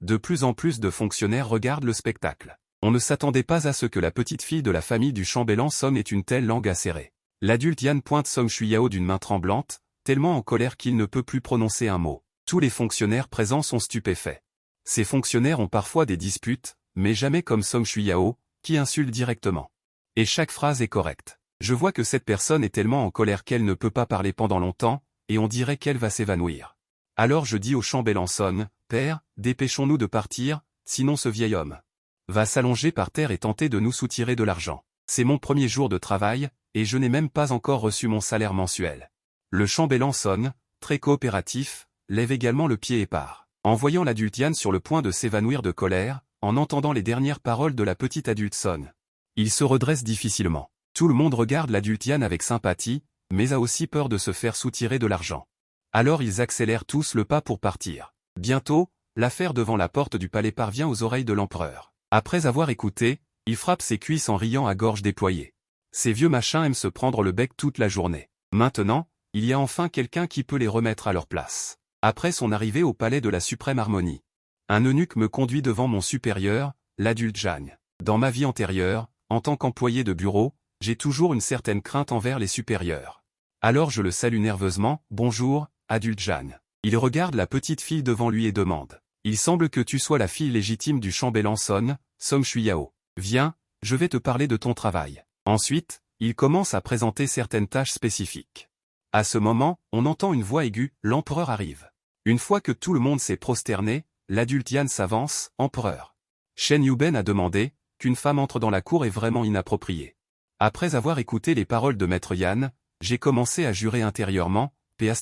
De plus en plus de fonctionnaires regardent le spectacle. On ne s'attendait pas à ce que la petite fille de la famille du chambellan Song ait une telle langue acérée. L'adulte Yan pointe Song Shuyao d'une main tremblante, tellement en colère qu'il ne peut plus prononcer un mot. Tous les fonctionnaires présents sont stupéfaits. Ces fonctionnaires ont parfois des disputes, mais jamais comme Song Shuyao, qui insulte directement. Et chaque phrase est correcte. Je vois que cette personne est tellement en colère qu'elle ne peut pas parler pendant longtemps, et on dirait qu'elle va s'évanouir. Alors je dis au chambellan Song, Père, dépêchons-nous de partir, sinon ce vieil homme va s'allonger par terre et tenter de nous soutirer de l'argent. C'est mon premier jour de travail, et je n'ai même pas encore reçu mon salaire mensuel. Le chambellan Song, très coopératif, lève également le pied et part. En voyant l'adulte Yan sur le point de s'évanouir de colère, en entendant les dernières paroles de la petite adulte Song, il se redresse difficilement. Tout le monde regarde l'adulte Yan avec sympathie, mais a aussi peur de se faire soutirer de l'argent. Alors ils accélèrent tous le pas pour partir. Bientôt, l'affaire devant la porte du palais parvient aux oreilles de l'empereur. Après avoir écouté, il frappe ses cuisses en riant à gorge déployée. Ces vieux machins aiment se prendre le bec toute la journée. Maintenant, il y a enfin quelqu'un qui peut les remettre à leur place. Après son arrivée au palais de la suprême harmonie, un eunuque me conduit devant mon supérieur, l'adulte Jang. Dans ma vie antérieure, en tant qu'employé de bureau, j'ai toujours une certaine crainte envers les supérieurs. Alors je le salue nerveusement, « Bonjour, adulte Jang ». Il regarde la petite fille devant lui et demande. Il semble que tu sois la fille légitime du chambellan Song Shuyao. Viens, je vais te parler de ton travail. Ensuite, il commence à présenter certaines tâches spécifiques. À ce moment, on entend une voix aiguë, l'empereur arrive. Une fois que tout le monde s'est prosterné, l'adulte Yan s'avance, empereur. Shen Yuben a demandé, qu'une femme entre dans la cour est vraiment inappropriée. Après avoir écouté les paroles de maître Yan, j'ai commencé à jurer intérieurement, P***,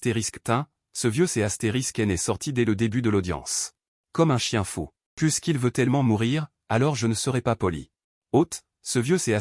ce vieux C*** est sorti dès le début de l'audience. Comme un chien fou. Puisqu'il veut tellement mourir, alors je ne serai pas poli. Hôte, ce vieux C**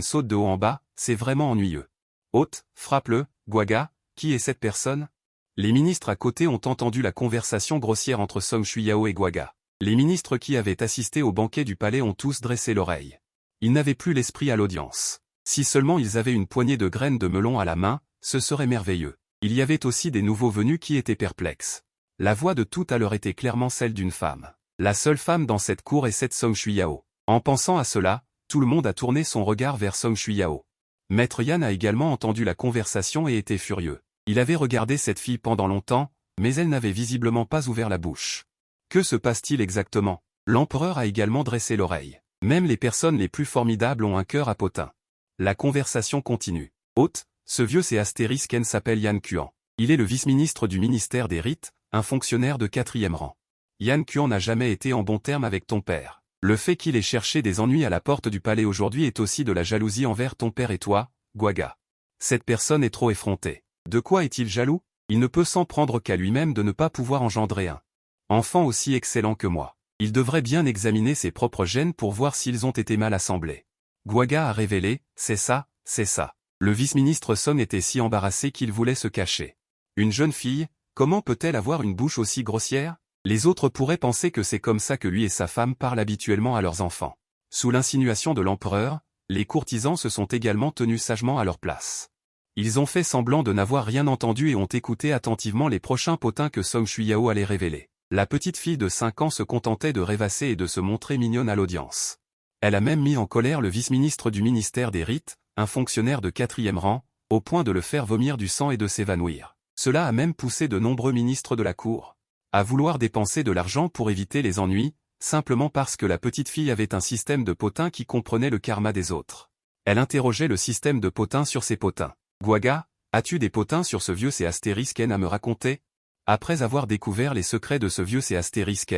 saute de haut en bas, c'est vraiment ennuyeux. Hôte, frappe-le, Guaga, qui est cette personne? Les ministres à côté ont entendu la conversation grossière entre Song Shuyao et Guaga. Les ministres qui avaient assisté au banquet du palais ont tous dressé l'oreille. Ils n'avaient plus l'esprit à l'audience. Si seulement ils avaient une poignée de graines de melon à la main, ce serait merveilleux. Il y avait aussi des nouveaux venus qui étaient perplexes. La voix de tout à l'heure était clairement celle d'une femme. La seule femme dans cette cour est cette Song Shui-Yao. En pensant à cela, tout le monde a tourné son regard vers Song Shui-Yao. Maître Yan a également entendu la conversation et était furieux. Il avait regardé cette fille pendant longtemps, mais elle n'avait visiblement pas ouvert la bouche. Que se passe-t-il exactement? L'empereur a également dressé l'oreille. Même les personnes les plus formidables ont un cœur à potin. La conversation continue. Hôte, ce vieux c'est astérisque Ken s'appelle Yan Kuan. Il est le vice-ministre du ministère des rites, un fonctionnaire de 4e rang. Yan Kuan n'a jamais été en bon terme avec ton père. Le fait qu'il ait cherché des ennuis à la porte du palais aujourd'hui est aussi de la jalousie envers ton père et toi, Guaga. Cette personne est trop effrontée. De quoi est-il jaloux? Il ne peut s'en prendre qu'à lui-même de ne pas pouvoir engendrer un enfant aussi excellent que moi. Il devrait bien examiner ses propres gènes pour voir s'ils ont été mal assemblés. Guaga a révélé, c'est ça, c'est ça. Le vice-ministre Song était si embarrassé qu'il voulait se cacher. Une jeune fille, comment peut-elle avoir une bouche aussi grossière? Les autres pourraient penser que c'est comme ça que lui et sa femme parlent habituellement à leurs enfants. Sous l'insinuation de l'empereur, les courtisans se sont également tenus sagement à leur place. Ils ont fait semblant de n'avoir rien entendu et ont écouté attentivement les prochains potins que Song Shui-Yao allait révéler. La petite fille de 5 ans se contentait de rêvasser et de se montrer mignonne à l'audience. Elle a même mis en colère le vice-ministre du ministère des rites, un fonctionnaire de 4e rang, au point de le faire vomir du sang et de s'évanouir. Cela a même poussé de nombreux ministres de la cour à vouloir dépenser de l'argent pour éviter les ennuis, simplement parce que la petite fille avait un système de potins qui comprenait le karma des autres. Elle interrogeait le système de potins sur ses potins. Guaga, as-tu des potins sur ce vieux c'est astérisque à me raconter? Après avoir découvert les secrets de ce vieux c'est astérisque,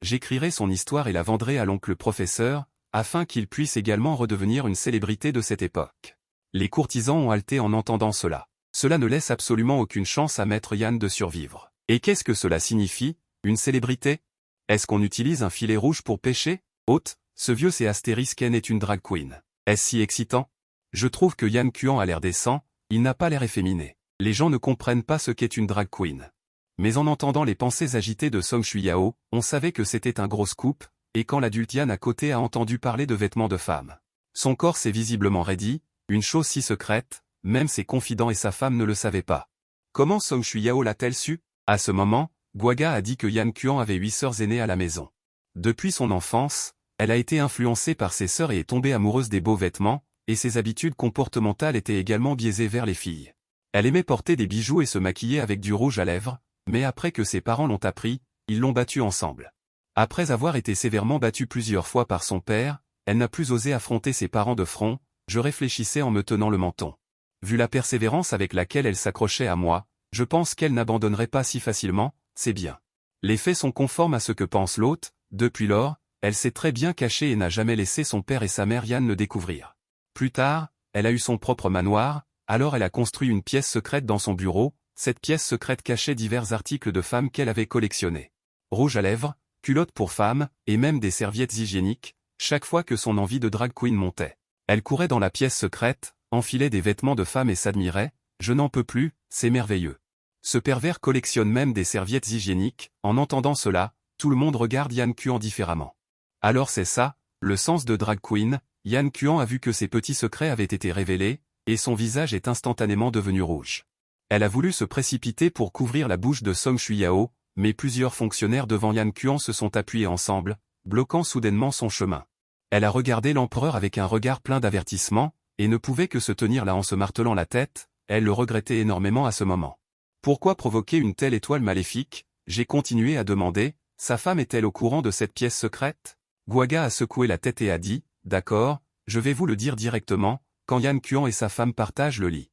j'écrirai son histoire et la vendrai à l'oncle professeur, afin qu'il puisse également redevenir une célébrité de cette époque. Les courtisans ont halté en entendant cela. Cela ne laisse absolument aucune chance à Maître Yan de survivre. Et qu'est-ce que cela signifie, une célébrité? Est-ce qu'on utilise un filet rouge pour pêcher? Hôte, ce vieux c'est astérisque est une drag queen. Est-ce si excitant? Je trouve que Yan Kuan a l'air décent, il n'a pas l'air efféminé. Les gens ne comprennent pas ce qu'est une drag queen. Mais en entendant les pensées agitées de Song Shui-Yao, on savait que c'était un gros scoop, et quand l'adulte Yan à côté a entendu parler de vêtements de femme. Son corps s'est visiblement raidi, une chose si secrète, même ses confidents et sa femme ne le savaient pas. Comment Song Shui-Yao l'a-t-elle su? À ce moment, Guaga a dit que Yan Kuan avait 8 sœurs aînées à la maison. Depuis son enfance, elle a été influencée par ses sœurs et est tombée amoureuse des beaux vêtements, et ses habitudes comportementales étaient également biaisées vers les filles. Elle aimait porter des bijoux et se maquiller avec du rouge à lèvres, mais après que ses parents l'ont appris, ils l'ont battue ensemble. Après avoir été sévèrement battue plusieurs fois par son père, elle n'a plus osé affronter ses parents de front, je réfléchissais en me tenant le menton. Vu la persévérance avec laquelle elle s'accrochait à moi, je pense qu'elle n'abandonnerait pas si facilement, c'est bien. Les faits sont conformes à ce que pense l'hôte, depuis lors, elle s'est très bien cachée et n'a jamais laissé son père et sa mère Yan le découvrir. Plus tard, elle a eu son propre manoir, alors elle a construit une pièce secrète dans son bureau, cette pièce secrète cachait divers articles de femmes qu'elle avait collectionnés. Rouge à lèvres, culottes pour femmes, et même des serviettes hygiéniques, chaque fois que son envie de drag queen montait. Elle courait dans la pièce secrète, enfilait des vêtements de femme et s'admirait, je n'en peux plus, c'est merveilleux. Ce pervers collectionne même des serviettes hygiéniques, en entendant cela, tout le monde regarde Yan Kuan différemment. Alors c'est ça, le sens de drag queen, Yan Kuan a vu que ses petits secrets avaient été révélés, et son visage est instantanément devenu rouge. Elle a voulu se précipiter pour couvrir la bouche de Song Shui-Yao, mais plusieurs fonctionnaires devant Yan Kuan se sont appuyés ensemble, bloquant soudainement son chemin. Elle a regardé l'empereur avec un regard plein d'avertissement, et ne pouvait que se tenir là en se martelant la tête, elle le regrettait énormément à ce moment. Pourquoi provoquer une telle étoile maléfique? J'ai continué à demander, sa femme est-elle au courant de cette pièce secrète? Guaga a secoué la tête et a dit, d'accord, je vais vous le dire directement, quand Yan Kuan et sa femme partagent le lit.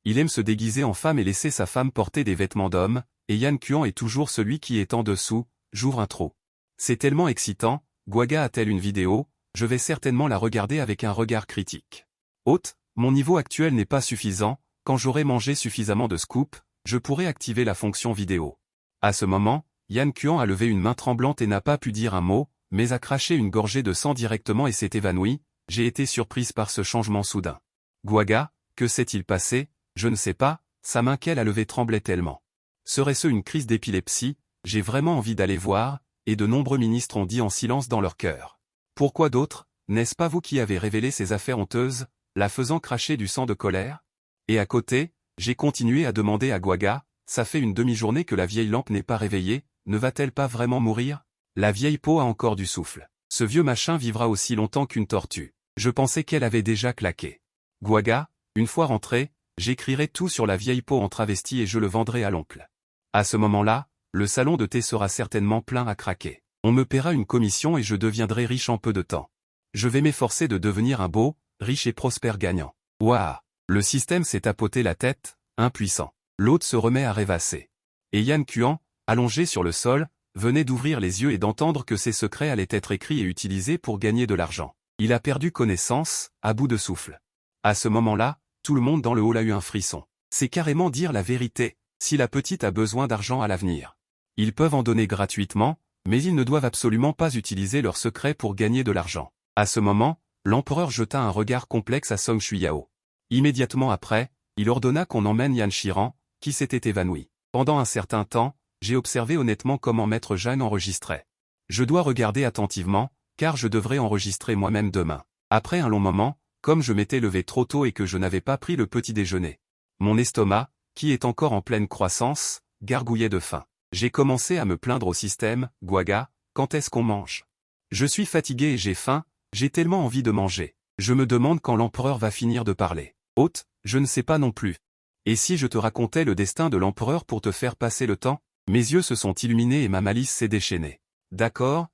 Il aime se déguiser en femme et laisser sa femme porter des vêtements d'homme, et Yan Kuan est toujours celui qui est en dessous, j'ouvre un trou. C'est tellement excitant, Guaga a-t-elle une vidéo? Je vais certainement la regarder avec un regard critique. Hôte, mon niveau actuel n'est pas suffisant, quand j'aurai mangé suffisamment de scoops, je pourrai activer la fonction vidéo. À ce moment, Yan Kuan a levé une main tremblante et n'a pas pu dire un mot, mais a craché une gorgée de sang directement et s'est évanoui. J'ai été surprise par ce changement soudain. Guaga, que s'est-il passé? Je ne sais pas, sa main qu'elle a levée tremblait tellement. Serait-ce une crise d'épilepsie? J'ai vraiment envie d'aller voir, et de nombreux ministres ont dit en silence dans leur cœur. Pourquoi d'autres? N'est-ce pas vous qui avez révélé ces affaires honteuses, la faisant cracher du sang de colère? Et à côté, j'ai continué à demander à Guaga, ça fait une demi-journée que la vieille lampe n'est pas réveillée, ne va-t-elle pas vraiment mourir? La vieille peau a encore du souffle. Ce vieux machin vivra aussi longtemps qu'une tortue. Je pensais qu'elle avait déjà claqué. Gwaga, une fois rentré, j'écrirai tout sur la vieille peau en travesti et je le vendrai à l'oncle. À ce moment-là, le salon de thé sera certainement plein à craquer. On me paiera une commission et je deviendrai riche en peu de temps. Je vais m'efforcer de devenir un beau, riche et prospère gagnant. Ouah! Le système s'est tapoté la tête, impuissant. L'autre se remet à rêvasser. Et Yan Kuan, allongé sur le sol, venait d'ouvrir les yeux et d'entendre que ses secrets allaient être écrits et utilisés pour gagner de l'argent. Il a perdu connaissance, à bout de souffle. À ce moment-là, tout le monde dans le hall a eu un frisson. C'est carrément dire la vérité, si la petite a besoin d'argent à l'avenir. Ils peuvent en donner gratuitement, mais ils ne doivent absolument pas utiliser leurs secrets pour gagner de l'argent. À ce moment, l'empereur jeta un regard complexe à Song Shuyao. Immédiatement après, il ordonna qu'on emmène Yan Shiran, qui s'était évanoui. Pendant un certain temps, j'ai observé honnêtement comment Maître Jeanne enregistrait. Je dois regarder attentivement, car je devrais enregistrer moi-même demain. Après un long moment, comme je m'étais levé trop tôt et que je n'avais pas pris le petit déjeuner. Mon estomac, qui est encore en pleine croissance, gargouillait de faim. J'ai commencé à me plaindre au système, Gwaga, quand est-ce qu'on mange? Je suis fatigué et j'ai faim, j'ai tellement envie de manger. Je me demande quand l'empereur va finir de parler. Hôte, je ne sais pas non plus. Et si je te racontais le destin de l'empereur pour te faire passer le temps? Mes yeux se sont illuminés et ma malice s'est déchaînée. D'accord,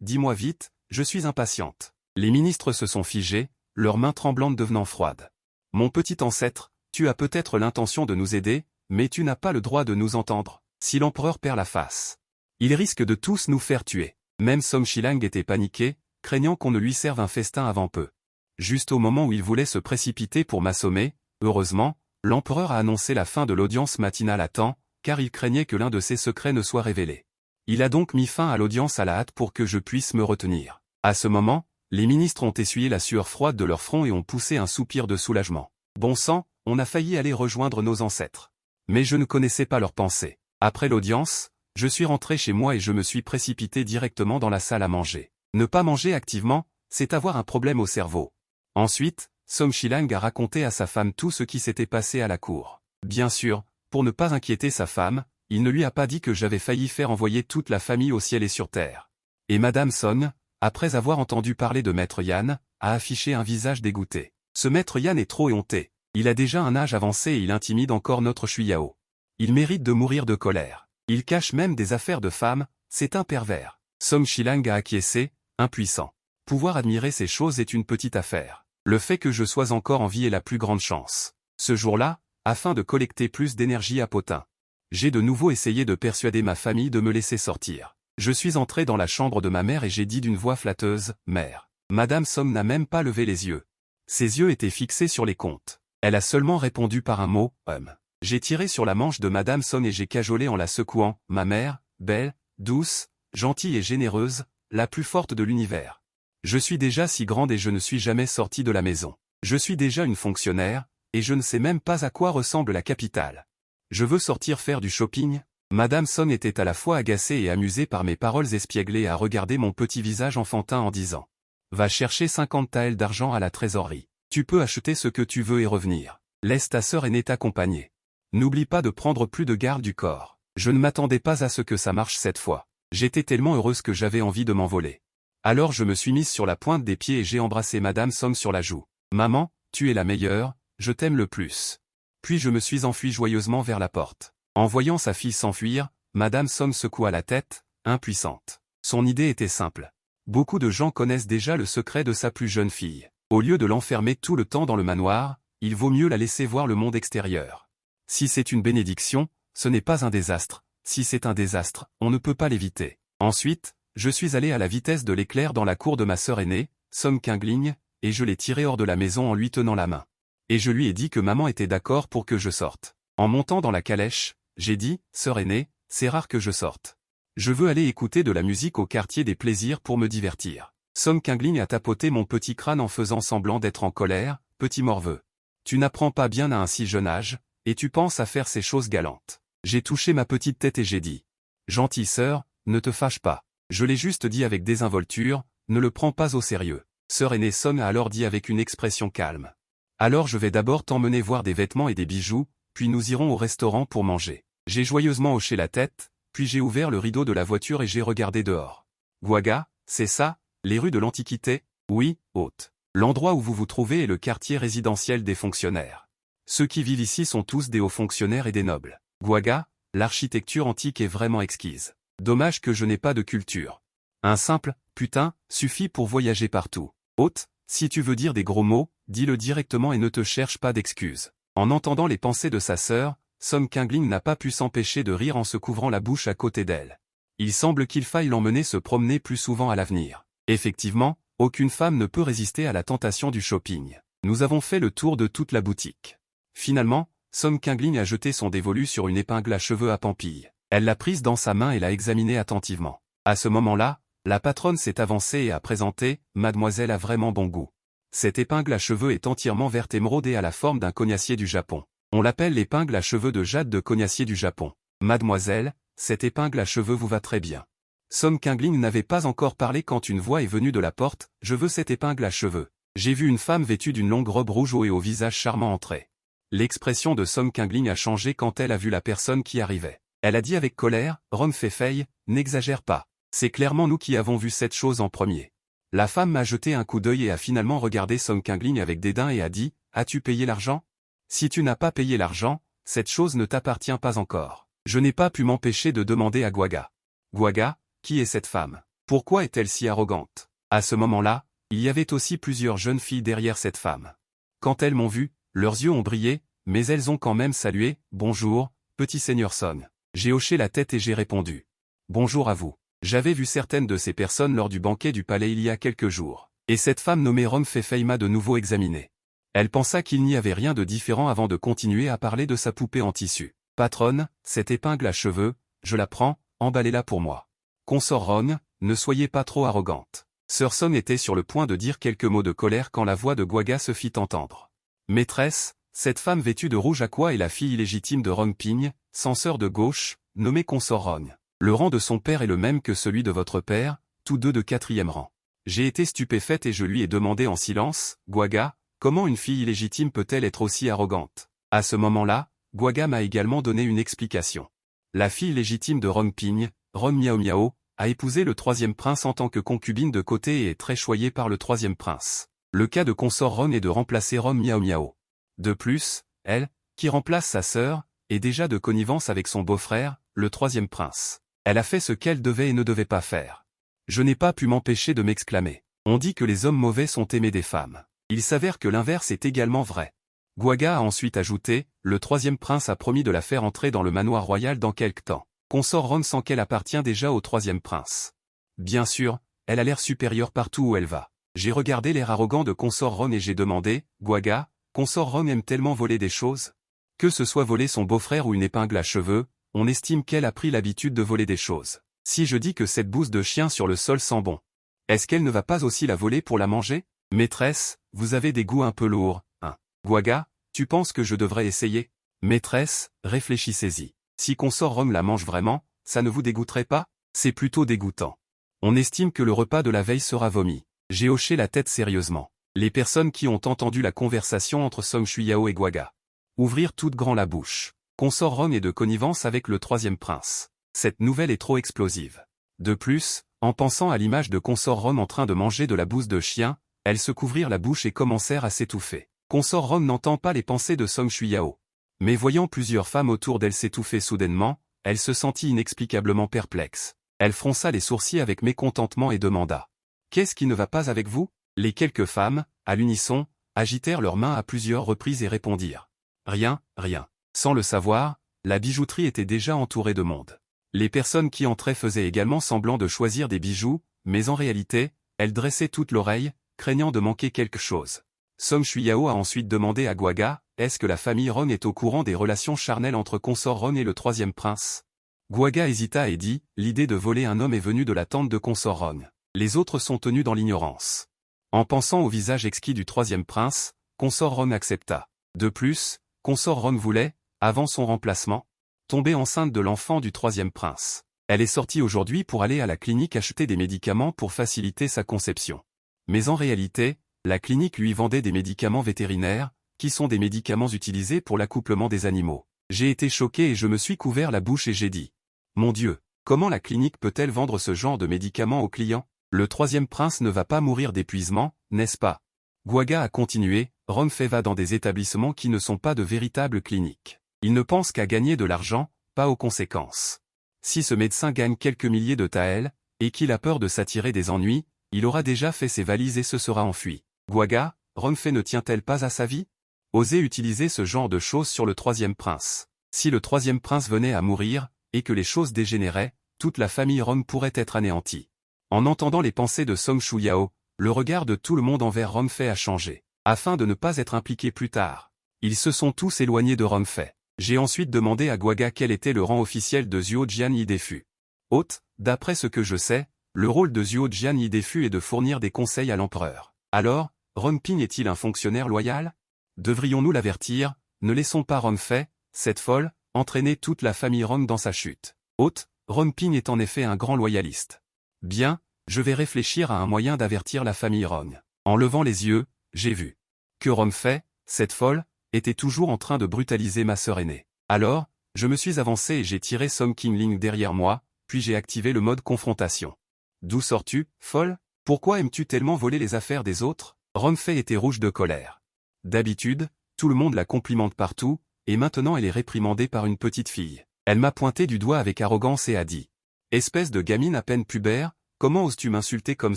dis-moi vite, je suis impatiente. Les ministres se sont figés, leurs mains tremblantes devenant froides. Mon petit ancêtre, tu as peut-être l'intention de nous aider, mais tu n'as pas le droit de nous entendre. Si l'empereur perd la face, il risque de tous nous faire tuer. Même Song Shilang était paniqué, craignant qu'on ne lui serve un festin avant peu. Juste au moment où il voulait se précipiter pour m'assommer, heureusement, l'empereur a annoncé la fin de l'audience matinale à temps, car il craignait que l'un de ses secrets ne soit révélé. Il a donc mis fin à l'audience à la hâte pour que je puisse me retenir. À ce moment, les ministres ont essuyé la sueur froide de leur front et ont poussé un soupir de soulagement. Bon sang, on a failli aller rejoindre nos ancêtres. Mais je ne connaissais pas leurs pensées. Après l'audience, je suis rentré chez moi et je me suis précipité directement dans la salle à manger. Ne pas manger activement, c'est avoir un problème au cerveau. Ensuite, Song Shilang a raconté à sa femme tout ce qui s'était passé à la cour. Bien sûr, pour ne pas inquiéter sa femme, il ne lui a pas dit que j'avais failli faire envoyer toute la famille au ciel et sur terre. Et Madame Song, après avoir entendu parler de Maître Yan, a affiché un visage dégoûté. Ce Maître Yan est trop éhonté. Il a déjà un âge avancé et il intimide encore notre Shuyao. Il mérite de mourir de colère. Il cache même des affaires de femmes, c'est un pervers. Song Shilang a acquiescé, impuissant. Pouvoir admirer ces choses est une petite affaire. Le fait que je sois encore en vie est la plus grande chance. Ce jour-là, afin de collecter plus d'énergie à Potin, j'ai de nouveau essayé de persuader ma famille de me laisser sortir. Je suis entré dans la chambre de ma mère et j'ai dit d'une voix flatteuse, « Mère ». Madame Song n'a même pas levé les yeux. Ses yeux étaient fixés sur les comptes. Elle a seulement répondu par un mot, « J'ai tiré sur la manche de Madame Song et j'ai cajolé en la secouant, « Ma mère, belle, douce, gentille et généreuse, la plus forte de l'univers. Je suis déjà si grande et je ne suis jamais sortie de la maison. Je suis déjà une fonctionnaire, et je ne sais même pas à quoi ressemble la capitale. Je veux sortir faire du shopping ». Madame Song était à la fois agacée et amusée par mes paroles espièglées et à regarder mon petit visage enfantin en disant, « Va chercher 50 taels d'argent à la trésorerie. Tu peux acheter ce que tu veux et revenir. Laisse ta sœur aînée t'accompagner. N'oublie pas de prendre plus de garde du corps. » Je ne m'attendais pas à ce que ça marche cette fois. J'étais tellement heureuse que j'avais envie de m'envoler. Alors je me suis mise sur la pointe des pieds et j'ai embrassé Madame Song sur la joue. « Maman, tu es la meilleure, je t'aime le plus. » Puis je me suis enfui joyeusement vers la porte. En voyant sa fille s'enfuir, Madame Song secoua la tête, impuissante. Son idée était simple. Beaucoup de gens connaissent déjà le secret de sa plus jeune fille. Au lieu de l'enfermer tout le temps dans le manoir, il vaut mieux la laisser voir le monde extérieur. Si c'est une bénédiction, ce n'est pas un désastre. Si c'est un désastre, on ne peut pas l'éviter. Ensuite, je suis allé à la vitesse de l'éclair dans la cour de ma sœur aînée, Song Qingling, et je l'ai tirée hors de la maison en lui tenant la main. Et je lui ai dit que maman était d'accord pour que je sorte. En montant dans la calèche, j'ai dit, « Sœur aînée, c'est rare que je sorte. Je veux aller écouter de la musique au quartier des plaisirs pour me divertir. » Song Qingling a tapoté mon petit crâne en faisant semblant d'être en colère, « Petit morveux. Tu n'apprends pas bien à un si jeune âge, et tu penses à faire ces choses galantes. » J'ai touché ma petite tête et j'ai dit, « Gentille sœur, ne te fâche pas. Je l'ai juste dit avec désinvolture, ne le prends pas au sérieux. » Sœur aînée Song a alors dit avec une expression calme, « Alors je vais d'abord t'emmener voir des vêtements et des bijoux, puis nous irons au restaurant pour manger. » J'ai joyeusement hoché la tête, puis j'ai ouvert le rideau de la voiture et j'ai regardé dehors. Gwaga, c'est ça, les rues de l'Antiquité? Oui, hôte. L'endroit où vous vous trouvez est le quartier résidentiel des fonctionnaires. Ceux qui vivent ici sont tous des hauts fonctionnaires et des nobles. Gwaga, l'architecture antique est vraiment exquise. Dommage que je n'ai pas de culture. Un simple « putain » suffit pour voyager partout. Hôte, si tu veux dire des gros mots, dis-le directement et ne te cherche pas d'excuses. En entendant les pensées de sa sœur, Song Kangling n'a pas pu s'empêcher de rire en se couvrant la bouche à côté d'elle. Il semble qu'il faille l'emmener se promener plus souvent à l'avenir. Effectivement, aucune femme ne peut résister à la tentation du shopping. Nous avons fait le tour de toute la boutique. Finalement, Song Kangling a jeté son dévolu sur une épingle à cheveux à pampille. Elle l'a prise dans sa main et l'a examinée attentivement. À ce moment-là, la patronne s'est avancée et a présenté « Mademoiselle a vraiment bon goût. Cette épingle à cheveux est entièrement verte émeraude et à la forme d'un cognacier du Japon. On l'appelle l'épingle à cheveux de jade de cognacier du Japon. Mademoiselle, cette épingle à cheveux vous va très bien. » Song Kangling n'avait pas encore parlé quand une voix est venue de la porte « Je veux cette épingle à cheveux. » J'ai vu une femme vêtue d'une longue robe rouge et au visage charmant entrer. L'expression de Song Kangling a changé quand elle a vu la personne qui arrivait. Elle a dit avec colère « Ron Fei, n'exagère pas. C'est clairement nous qui avons vu cette chose en premier. » La femme m'a jeté un coup d'œil et a finalement regardé Song Kangling avec dédain et a dit « As-tu payé l'argent? Si tu n'as pas payé l'argent, cette chose ne t'appartient pas encore. » Je n'ai pas pu m'empêcher de demander à Gwaga. Gwaga, qui est cette femme? Pourquoi est-elle si arrogante? À ce moment-là, il y avait aussi plusieurs jeunes filles derrière cette femme. Quand elles m'ont vu, leurs yeux ont brillé, mais elles ont quand même salué « Bonjour, petit seigneur Song. » J'ai hoché la tête et j'ai répondu « Bonjour à vous. » J'avais vu certaines de ces personnes lors du banquet du palais il y a quelques jours. Et cette femme nommée Ron Fei m'a de nouveau examiné. Elle pensa qu'il n'y avait rien de différent avant de continuer à parler de sa poupée en tissu. « Patronne, cette épingle à cheveux, je la prends, emballez-la pour moi. » Consort Ron, ne soyez pas trop arrogante. Sir Song était sur le point de dire quelques mots de colère quand la voix de Gwaga se fit entendre. « Maîtresse, cette femme vêtue de rouge aqua est la fille illégitime de Ron Ping, censeur de gauche, nommé Consort Ron. Le rang de son père est le même que celui de votre père, tous deux de 4e rang. » J'ai été stupéfaite et je lui ai demandé en silence, « Gwaga, comment une fille illégitime peut-elle être aussi arrogante ?» À ce moment-là, Gwaga m'a également donné une explication. La fille légitime de Ron Ping, Ron Miao Miao, a épousé le 3e prince en tant que concubine de côté et est très choyée par le 3e prince. Le cas de Consort Ron est de remplacer Ron Miao Miao. De plus, elle, qui remplace sa sœur, est déjà de connivence avec son beau-frère, le 3e prince. Elle a fait ce qu'elle devait et ne devait pas faire. Je n'ai pas pu m'empêcher de m'exclamer. On dit que les hommes mauvais sont aimés des femmes. Il s'avère que l'inverse est également vrai. Gwaga a ensuite ajouté, le 3e prince a promis de la faire entrer dans le manoir royal dans quelque temps. Consort Ron sent qu'elle appartient déjà au 3e prince. Bien sûr, elle a l'air supérieure partout où elle va. J'ai regardé l'air arrogant de Consort Ron et j'ai demandé, Gwaga, Consort Ron aime tellement voler des choses? Que ce soit voler son beau-frère ou une épingle à cheveux, on estime qu'elle a pris l'habitude de voler des choses. Si je dis que cette bouse de chien sur le sol sent bon, est-ce qu'elle ne va pas aussi la voler pour la manger? Maîtresse, vous avez des goûts un peu lourds, hein. Gwaga, tu penses que je devrais essayer? Maîtresse, réfléchissez-y. Si Consort Ron la mange vraiment, ça ne vous dégoûterait pas? C'est plutôt dégoûtant. On estime que le repas de la veille sera vomi. J'ai hoché la tête sérieusement. Les personnes qui ont entendu la conversation entre Song Shuyao et Gwaga ouvrirent toutes grand la bouche. Consort Ron est de connivence avec le 3e prince. Cette nouvelle est trop explosive. De plus, en pensant à l'image de Consort Ron en train de manger de la bouse de chien, elles se couvrirent la bouche et commencèrent à s'étouffer. Consort Ron n'entend pas les pensées de Song Shuyao. Mais voyant plusieurs femmes autour d'elle s'étouffer soudainement, elle se sentit inexplicablement perplexe. Elle fronça les sourcils avec mécontentement et demanda « Qu'est-ce qui ne va pas avec vous ?» Les quelques femmes, à l'unisson, agitèrent leurs mains à plusieurs reprises et répondirent « Rien, rien. » Sans le savoir, la bijouterie était déjà entourée de monde. Les personnes qui entraient faisaient également semblant de choisir des bijoux, mais en réalité, elles dressaient toute l'oreille, craignant de manquer quelque chose. Song Shuyao a ensuite demandé à Gwaga, est-ce que la famille Ron est au courant des relations charnelles entre Consort Ron et le 3e prince? Gwaga hésita et dit, l'idée de voler un homme est venue de la tante de Consort Ron. Les autres sont tenus dans l'ignorance. En pensant au visage exquis du 3e prince, Consort Ron accepta. De plus, Consort Ron voulait, avant son remplacement, tomber enceinte de l'enfant du 3e prince. Elle est sortie aujourd'hui pour aller à la clinique acheter des médicaments pour faciliter sa conception. Mais en réalité, la clinique lui vendait des médicaments vétérinaires, qui sont des médicaments utilisés pour l'accouplement des animaux. J'ai été choqué et je me suis couvert la bouche et j'ai dit « Mon Dieu, Comment la clinique peut-elle vendre ce genre de médicaments aux clients? Le troisième prince ne va pas mourir d'épuisement, n'est-ce pas? Guaga a continué, Renfei va dans des établissements qui ne sont pas de véritables cliniques. Il ne pense qu'à gagner de l'argent, pas aux conséquences. Si ce médecin gagne quelques milliers de taels, et qu'il a peur de s'attirer des ennuis, il aura déjà fait ses valises et se sera enfui. Guaga, Renfei ne tient-elle pas à sa vie? Osez utiliser ce genre de choses sur le troisième prince. Si le troisième prince venait à mourir, et que les choses dégénéraient, toute la famille Ron pourrait être anéantie. En entendant les pensées de Song Shuyao, le regard de tout le monde envers Renfei a changé. Afin de ne pas être impliqué plus tard, ils se sont tous éloignés de Renfei. J'ai ensuite demandé à Guaga quel était le rang officiel de Zhuo Jian Yidefu. Hôte, d'après ce que je sais, le rôle de Zhuo Jian Yidefu est de fournir des conseils à l'empereur. Alors, Ron Ping est-il un fonctionnaire loyal? Devrions-nous l'avertir? Ne laissons pas Renfei, cette folle, entraîner toute la famille Ron dans sa chute. Hôte, Ron Ping est en effet un grand loyaliste. Bien, je vais réfléchir à un moyen d'avertir la famille Ron. En levant les yeux, j'ai vu que Renfei, cette folle, était toujours en train de brutaliser ma sœur aînée. Alors, je me suis avancé et j'ai tiré Song Qingling derrière moi, puis j'ai activé le mode confrontation. D'où sors-tu, folle? Pourquoi aimes-tu tellement voler les affaires des autres? Renfei était rouge de colère. D'habitude, tout le monde la complimente partout, et maintenant elle est réprimandée par une petite fille. Elle m'a pointé du doigt avec arrogance et a dit « Espèce de gamine à peine pubère, comment oses-tu m'insulter comme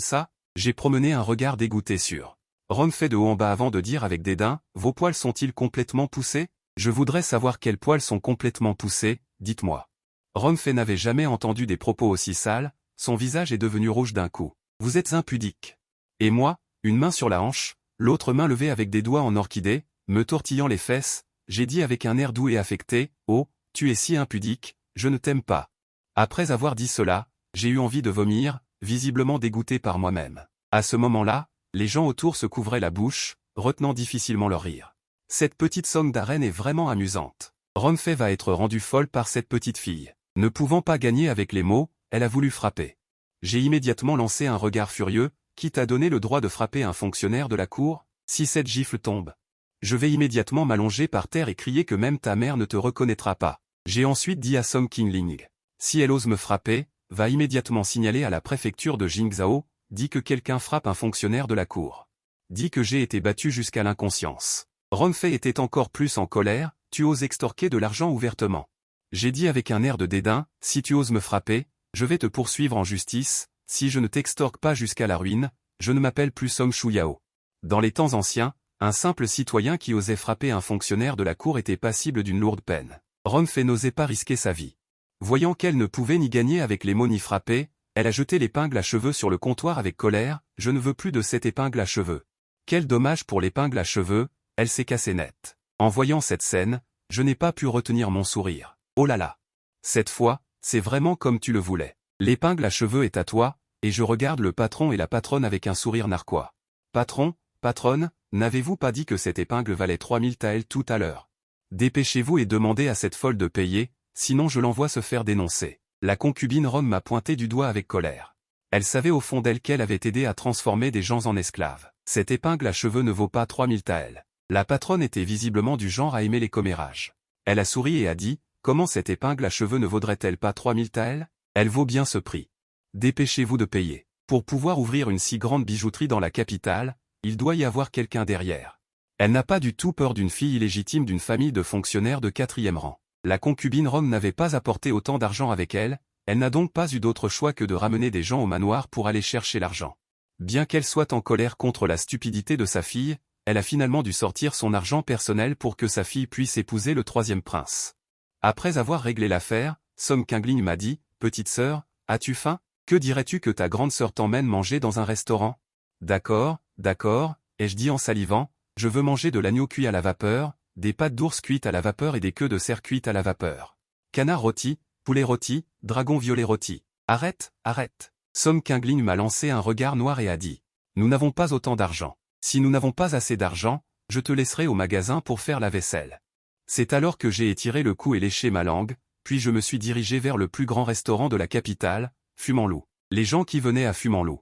ça ?» J'ai promené un regard dégoûté sur Renfei de haut en bas avant de dire avec dédain « Vos poils sont-ils complètement poussés? Je voudrais savoir quels poils sont complètement poussés, dites-moi. » Renfei n'avait jamais entendu des propos aussi sales, son visage est devenu rouge d'un coup. « Vous êtes impudique. » Et moi, une main sur la hanche, l'autre main levée avec des doigts en orchidée, me tortillant les fesses, j'ai dit avec un air doux et affecté « Oh, tu es si impudique, je ne t'aime pas. » Après avoir dit cela, j'ai eu envie de vomir, visiblement dégoûté par moi-même. À ce moment-là, les gens autour se couvraient la bouche, retenant difficilement leur rire. Cette petite Song d'arène est vraiment amusante. Renfei va être rendue folle par cette petite fille. Ne pouvant pas gagner avec les mots, elle a voulu frapper. J'ai immédiatement lancé un regard furieux, qui t'a donné le droit de frapper un fonctionnaire de la cour? Si cette gifle tombe, je vais immédiatement m'allonger par terre et crier que même ta mère ne te reconnaîtra pas. J'ai ensuite dit à Song Qingling, si elle ose me frapper, va immédiatement signaler à la préfecture de Jingzhou, dis que quelqu'un frappe un fonctionnaire de la cour. Dis que j'ai été battu jusqu'à l'inconscience. Renfei était encore plus en colère, tu oses extorquer de l'argent ouvertement. J'ai dit avec un air de dédain, si tu oses me frapper, je vais te poursuivre en justice, si je ne t'extorque pas jusqu'à la ruine, je ne m'appelle plus Song Shuyao. Dans les temps anciens, un simple citoyen qui osait frapper un fonctionnaire de la cour était passible d'une lourde peine. Renfei n'osait pas risquer sa vie. Voyant qu'elle ne pouvait ni gagner avec les mots ni frapper, elle a jeté l'épingle à cheveux sur le comptoir avec colère, je ne veux plus de cette épingle à cheveux. Quel dommage pour l'épingle à cheveux, elle s'est cassée net. En voyant cette scène, je n'ai pas pu retenir mon sourire. Oh là là! Cette fois, c'est vraiment comme tu le voulais. L'épingle à cheveux est à toi, et je regarde le patron et la patronne avec un sourire narquois. Patron, patronne, n'avez-vous pas dit que cette épingle valait 3000 taels tout à l'heure? Dépêchez-vous et demandez à cette folle de payer, sinon je l'envoie se faire dénoncer. La concubine Ron m'a pointé du doigt avec colère. Elle savait au fond d'elle qu'elle avait aidé à transformer des gens en esclaves. Cette épingle à cheveux ne vaut pas 3000 taels. La patronne était visiblement du genre à aimer les commérages. Elle a souri et a dit, comment cette épingle à cheveux ne vaudrait-elle pas 3000 taels? Elle vaut bien ce prix. Dépêchez-vous de payer. Pour pouvoir ouvrir une si grande bijouterie dans la capitale, il doit y avoir quelqu'un derrière. Elle n'a pas du tout peur d'une fille illégitime d'une famille de fonctionnaires de 4e rang. La concubine Ron n'avait pas apporté autant d'argent avec elle, elle n'a donc pas eu d'autre choix que de ramener des gens au manoir pour aller chercher l'argent. Bien qu'elle soit en colère contre la stupidité de sa fille, elle a finalement dû sortir son argent personnel pour que sa fille puisse épouser le troisième prince. Après avoir réglé l'affaire, Song Qingling m'a dit, « Petite sœur, as-tu faim? Que dirais-tu que ta grande sœur t'emmène manger dans un restaurant? » D'accord, d'accord, ai-je dit en salivant, je veux manger de l'agneau cuit à la vapeur, des pattes d'ours cuites à la vapeur et des queues de cerf cuites à la vapeur. Canard rôti, poulet rôti, dragon violet rôti. Arrête, arrête. Song Qingling m'a lancé un regard noir et a dit, « Nous n'avons pas autant d'argent. Si nous n'avons pas assez d'argent, je te laisserai au magasin pour faire la vaisselle. » C'est alors que j'ai étiré le cou et léché ma langue, puis je me suis dirigé vers le plus grand restaurant de la capitale, Fumanlu. Les gens qui venaient à Fumanlu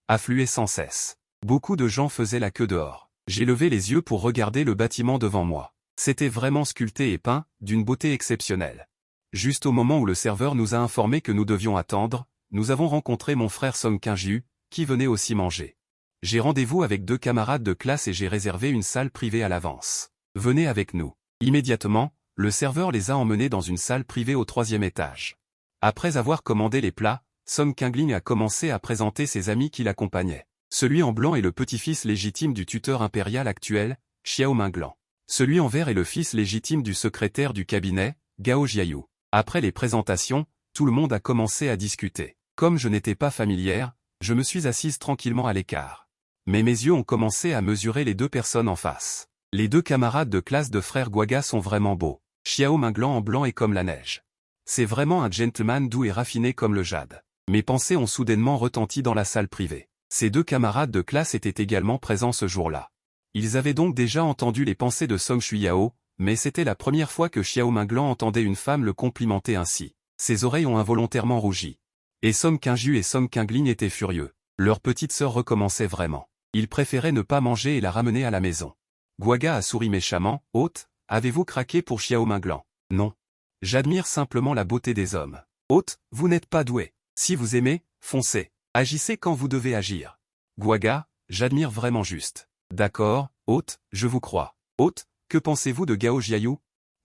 affluaient sans cesse. Beaucoup de gens faisaient la queue dehors. J'ai levé les yeux pour regarder le bâtiment devant moi. C'était vraiment sculpté et peint, d'une beauté exceptionnelle. Juste au moment où le serveur nous a informé que nous devions attendre, nous avons rencontré mon frère Song Kyung-ju, qui venait aussi manger. J'ai rendez-vous avec 2 camarades de classe et j'ai réservé une salle privée à l'avance. Venez avec nous. Immédiatement, le serveur les a emmenés dans une salle privée au 3e étage. Après avoir commandé les plats, Song Kyung-ling a commencé à présenter ses amis qui l'accompagnaient. Celui en blanc est le petit-fils légitime du tuteur impérial actuel, Xiao Minglan. Celui en vert est le fils légitime du secrétaire du cabinet, Gao Jiayu. Après les présentations, tout le monde a commencé à discuter. Comme je n'étais pas familière, je me suis assise tranquillement à l'écart. Mais mes yeux ont commencé à mesurer les 2 personnes en face. Les 2 camarades de classe de frère Guaga sont vraiment beaux. Xiao Minglan en blanc est comme la neige. C'est vraiment un gentleman doux et raffiné comme le jade. Mes pensées ont soudainement retenti dans la salle privée. Ces 2 camarades de classe étaient également présents ce jour-là. Ils avaient donc déjà entendu les pensées de Song Shuyao, mais c'était la première fois que Xiao Minglan entendait une femme le complimenter ainsi. Ses oreilles ont involontairement rougi. Et Song Kyung-ju et Song Kyung-ling étaient furieux. Leur petite sœur recommençait vraiment. Ils préféraient ne pas manger et la ramener à la maison. Guaga a souri méchamment. « Hôte, avez-vous craqué pour Xiao Minglan ?»« Non. J'admire simplement la beauté des hommes. »« Hôte, vous n'êtes pas doué. Si vous aimez, foncez. Agissez quand vous devez agir. »« Guaga, j'admire vraiment juste. »« D'accord, hôte, je vous crois. »« Hôte, que pensez-vous de Gao Jiayu ?»